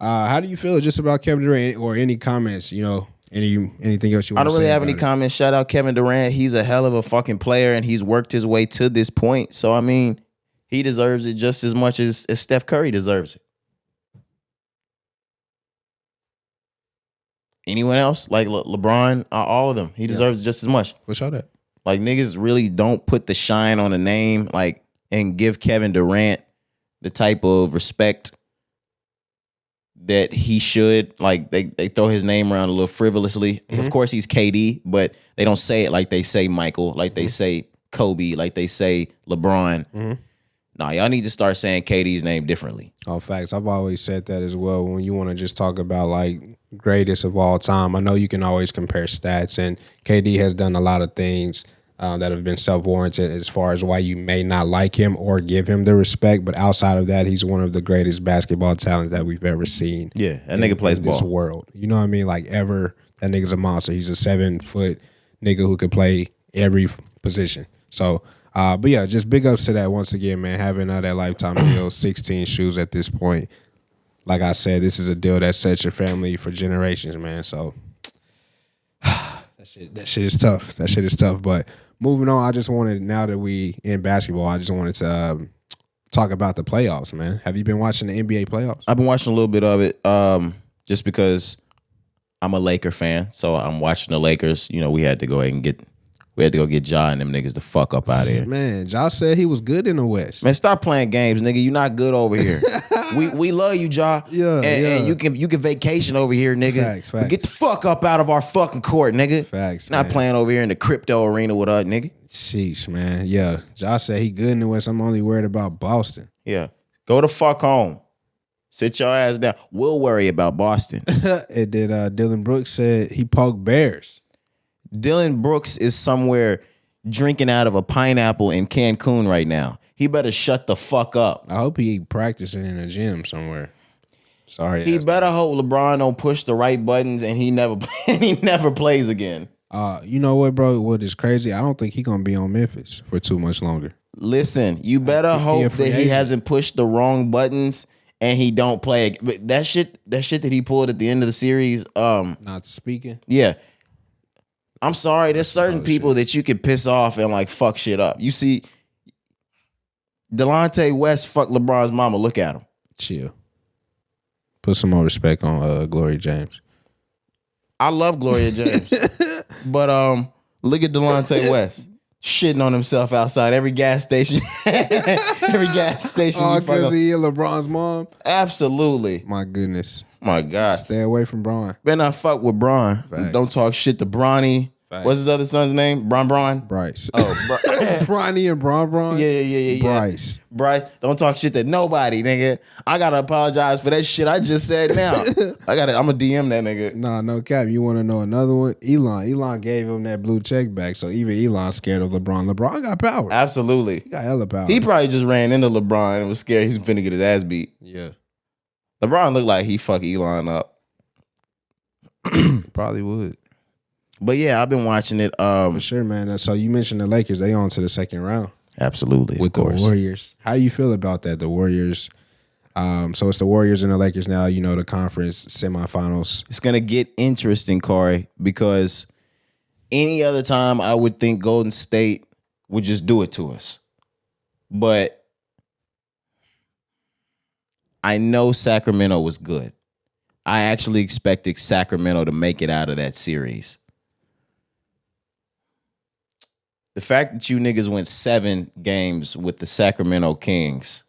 how do you feel just about Kevin Durant or any comments, anything else you want to say? I don't really have any about it? comments. Shout out Kevin Durant. He's a hell of a fucking player and he's worked his way to this point. So, I mean, he deserves it just as much as Steph Curry deserves it. Anyone else? Like LeBron, all of them. He deserves it just as much. We'll show that. Like, niggas really don't put the shine on a name, like, and give Kevin Durant the type of respect that he should. Like, they throw his name around a little frivolously. Of course, he's KD, but they don't say it like they say Michael, like they say Kobe, like they say LeBron. Nah, y'all need to start saying KD's name differently. Oh, facts. I've always said that as well. When you want to just talk about like greatest of all time, I know you can always compare stats, and KD has done a lot of things that have been self-warranted as far as why you may not like him or give him the respect. But outside of that, he's one of the greatest basketball talents that we've ever seen. Yeah, that nigga plays in this ball. world. You know what I mean? Like ever. That nigga's a monster. He's a 7-foot nigga who could play every position. So, but yeah, just big ups to that once again, man. Having that lifetime deal, 16 shoes at this point. Like I said, this is a deal that sets your family for generations, man. So that shit is tough. That shit is tough. But moving on, I just wanted, now that we in basketball, I just wanted to talk about the playoffs, man. Have you been watching the NBA playoffs? I've been watching a little bit of it just because I'm a Laker fan. So I'm watching the Lakers. You know, we had to go get Ja and them niggas the fuck up out of here. Man, Josh said he was good in the West. Man, stop playing games, nigga. You not good over here. we love you, Ja. Yeah, and you can vacation over here, nigga. Facts. But get the fuck up out of our fucking court, nigga. Facts, Not man. playing over here in the crypto arena with us, nigga. Sheesh, man. Yeah, Josh said he good in the West. I'm only worried about Boston. Yeah. Go the fuck home. Sit your ass down. We'll worry about Boston. And then Dylan Brooks said he poked bears. Dylan Brooks is somewhere drinking out of a pineapple in Cancun right now. He better shut the fuck up. I hope he practicing in a gym somewhere. Sorry. He better hope LeBron don't push the right buttons and he never plays again. You know what, bro? What is crazy? I don't think he gonna be on Memphis for too much longer. Listen, you better He a hope free that he agent. hasn't pushed the wrong buttons and he don't play. But that shit that he pulled at the end of the series, Not speaking. yeah. I'm sorry, there's certain Oh, people that you can piss off and like fuck shit up. You see, Delonte West fuck LeBron's mama. Look at him. Chill. Put some more respect on Gloria James. I love Gloria James, but look at Delonte West shitting on himself outside every gas station. Every gas station. Oh, you fuck because up. he LeBron's mom? Absolutely. My goodness. My God. Stay away from Braun. Better not fuck with Bron. Facts. Don't talk shit to Bronny. Facts. What's his other son's name? Bron? Bryce. Oh, Bronny and Braun? Yeah. Bryce. Bryce, don't talk shit to nobody, nigga. I gotta apologize for that shit I just said now. I'm gonna DM that nigga. Nah, no cap. You want to know another one? Elon gave him that blue check back, so even Elon's scared of LeBron. LeBron got power. Absolutely. He got hella power. He probably just ran into LeBron and was scared he was finna get his ass beat. Yeah. LeBron looked like he fucked Elon up. Probably would. But yeah, I've been watching it. For sure, man. So you mentioned the Lakers. They on to the second round Absolutely. with the of course. Warriors. How do you feel about that? The Warriors. So it's the Warriors and the Lakers now, the conference semifinals. It's gonna get interesting, Corey, because any other time I would think Golden State would just do it to us. But I know Sacramento was good. I actually expected Sacramento to make it out of that series. The fact that you niggas went 7 games with the Sacramento Kings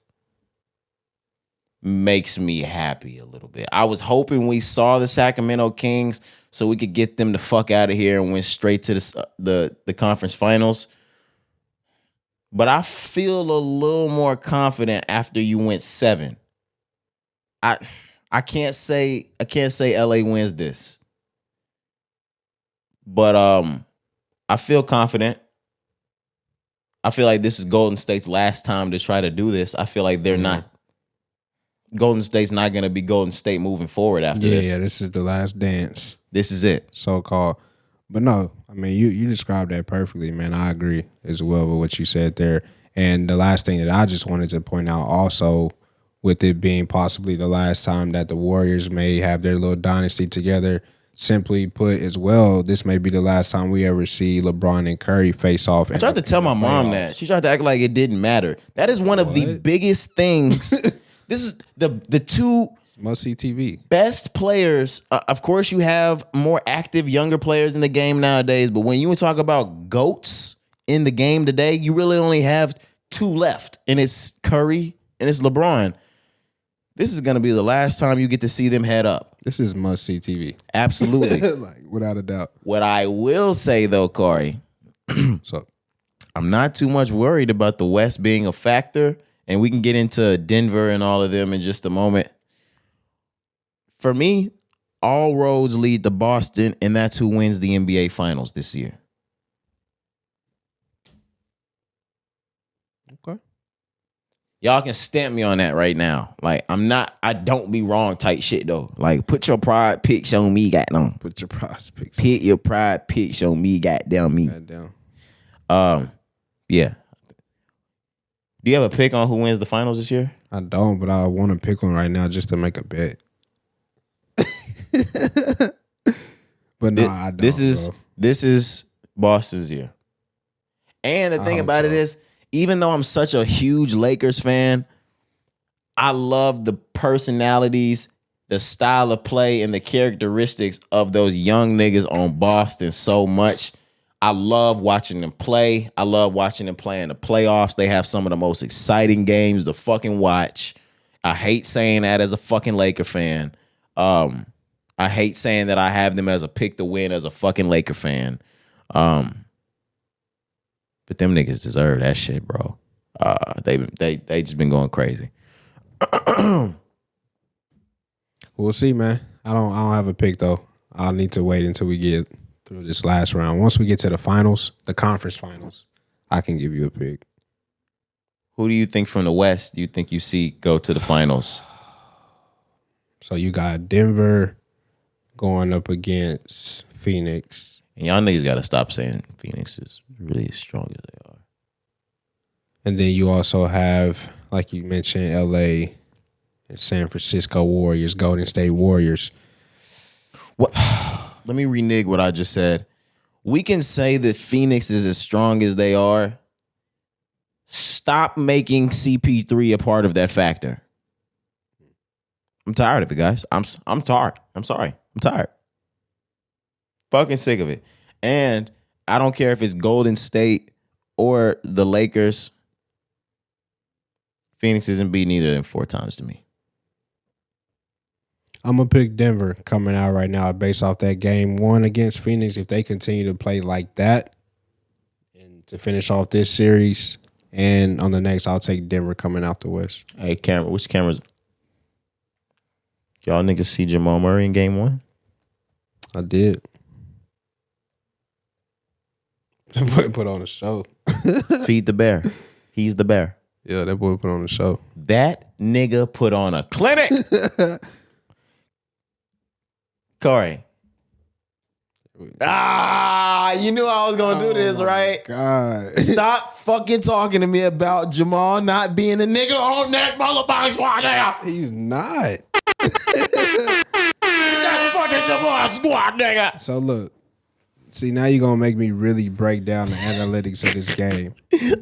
makes me happy a little bit. I was hoping we saw the Sacramento Kings so we could get them the fuck out of here and went straight to the conference finals. But I feel a little more confident after you went 7. I can't say LA wins this. But I feel confident. I feel like this is Golden State's last time to try to do this. I feel like they're not. Golden State's not going to be Golden State moving forward after this. Yeah, this is the last dance. This is it. So-called. But no, I mean, you described that perfectly, man. I agree as well with what you said there. And the last thing that I just wanted to point out also, with it being possibly the last time that the Warriors may have their little dynasty together, simply put as well, this may be the last time we ever see LeBron and Curry face off. I tried to tell my mom that. She tried to act like it didn't matter. That is one of the biggest things. This is the two must-see TV best players. Of course, you have more active, younger players in the game nowadays, but when you talk about GOATs in the game today, you really only have 2 left, and it's Curry and it's LeBron. This is going to be the last time you get to see them head up. This is must-see TV. Absolutely. Like, without a doubt. What I will say, though, Corey, so I'm not too much worried about the West being a factor, and we can get into Denver and all of them in just a moment. For me, all roads lead to Boston, and that's who wins the NBA Finals this year. Okay. Y'all can stamp me on that right now. Like, I don't be wrong type shit, though. Like, put your pride picks on me, goddamn. Put your pride picks. Put your pride picks on me, goddamn me. Goddamn. Yeah. Do you have a pick on who wins the finals this year? I don't, but I want to pick one right now just to make a bet. But no, I don't. This is Boston's year. And the thing about it is, even though I'm such a huge Lakers fan, I love the personalities, the style of play, and the characteristics of those young niggas on Boston so much. I love watching them play. I love watching them play in the playoffs. They have some of the most exciting games to fucking watch. I hate saying that as a fucking Laker fan. I hate saying that I have them as a pick to win as a fucking Laker fan. But them niggas deserve that shit, bro. They just been going crazy. We'll see, man. I don't have a pick though. I'll need to wait until we get through this last round. Once we get to the finals, the conference finals, I can give you a pick. Who do you think from the West do you think you see go to the finals? So you got Denver going up against Phoenix. And y'all niggas got to stop saying Phoenix is really as strong as they are. And then you also have, like you mentioned, LA and San Francisco Warriors, Golden State Warriors. What? Let me renege what I just said. We can say that Phoenix is as strong as they are. Stop making CP3 a part of that factor. I'm tired of it, guys. I'm tired. I'm sorry. I'm tired. Fucking sick of it. And I don't care if it's Golden State or the Lakers. Phoenix isn't beating either of them 4 times to me. I'm going to pick Denver coming out right now based off that game 1 against Phoenix. If they continue to play like that and to finish off this series, and on the next, I'll take Denver coming out the West. Hey, camera, which cameras? Y'all niggas see Jamal Murray in game 1? I did. That boy put on a show. Feed the bear. He's the bear. Yeah, that boy put on a show. That nigga put on a clinic. Corey. You knew I was going to do this, right? God. Stop fucking talking to me about Jamal not being a nigga on that motherfucking squad now. He's not. That fucking Jamal squad, nigga. So look, See, now you're gonna make me really break down the analytics of this game.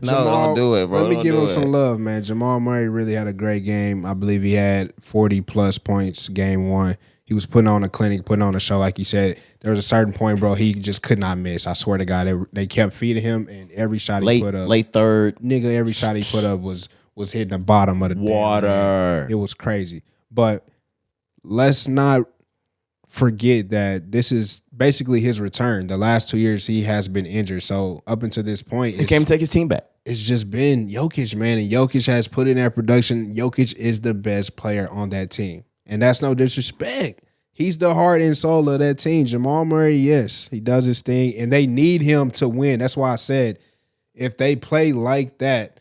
Don't do it, bro. Let me Don't give do him it. some love, man. Jamal Murray really had a great game. I believe he had 40 plus points game one. He was putting on a clinic, putting on a show, like you said. There was a certain point, bro, he just could not miss. I swear to God, they kept feeding him, and every shot he put up, late third, nigga, every shot he put up was hitting the bottom of the water. Damn, it was crazy. But let's not forget that this is basically his return. The last 2 years he has been injured. So up until this point, He came to take his team back. it's just been Jokic, man. And Jokic has put in that production. Jokic is the best player on that team. And that's no disrespect. He's the heart and soul of that team. Jamal Murray, yes, he does his thing. And they need him to win. That's why I said if they play like that,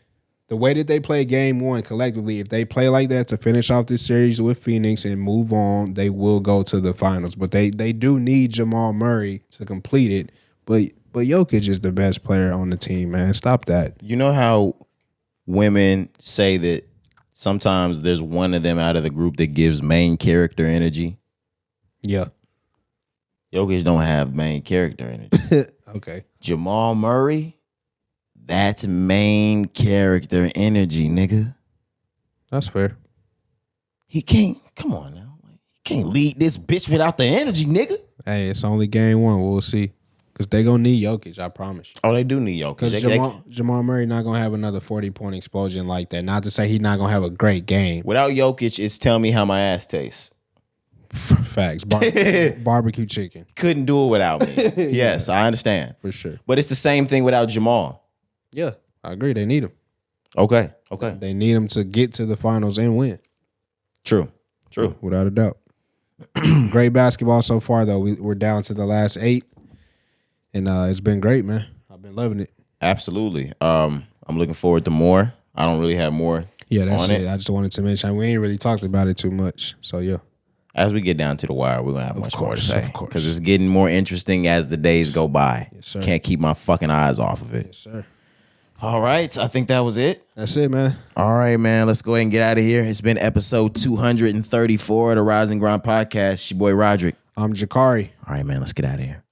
the way that they play game one collectively, if they play like that to finish off this series with Phoenix and move on, they will go to the finals. But they do need Jamal Murray to complete it. But Jokic is the best player on the team, man. Stop that. You know how women say that sometimes there's one of them out of the group that gives main character energy? Yeah. Jokic don't have main character energy. Okay. Jamal Murray, that's main character energy, nigga. That's fair. He can't, come on now. He can't lead this bitch without the energy, nigga. Hey, it's only game one. We'll see. Because they going to need Jokic, I promise you. Oh, they do need Jokic. Because Jamal Murray not going to have another 40-point explosion like that. Not to say he's not going to have a great game. Without Jokic, it's tell me how my ass tastes. Facts. Barbecue chicken. Couldn't do it without me. Yes, I understand. For sure. But it's the same thing without Jamal. Yeah, I agree. They need him. Okay. They need him to get to the finals and win. True. Without a doubt. Great basketball so far, though. We're down to the last 8. And it's been great, man. I've been loving it. Absolutely. I'm looking forward to more. I don't really have more. Yeah, that's on it. I just wanted to mention we ain't really talked about it too much. So yeah. As we get down to the wire, we're gonna have much more to say. Of course. Because it's getting more interesting as the days go by. Yes, sir. Can't keep my fucking eyes off of it. Yes, sir. All right. I think that was it. That's it, man. All right, man. Let's go ahead and get out of here. It's been episode 234 of the Rise and Grind podcast. Your boy Roderick. I'm Jack Harlow. All right, man. Let's get out of here.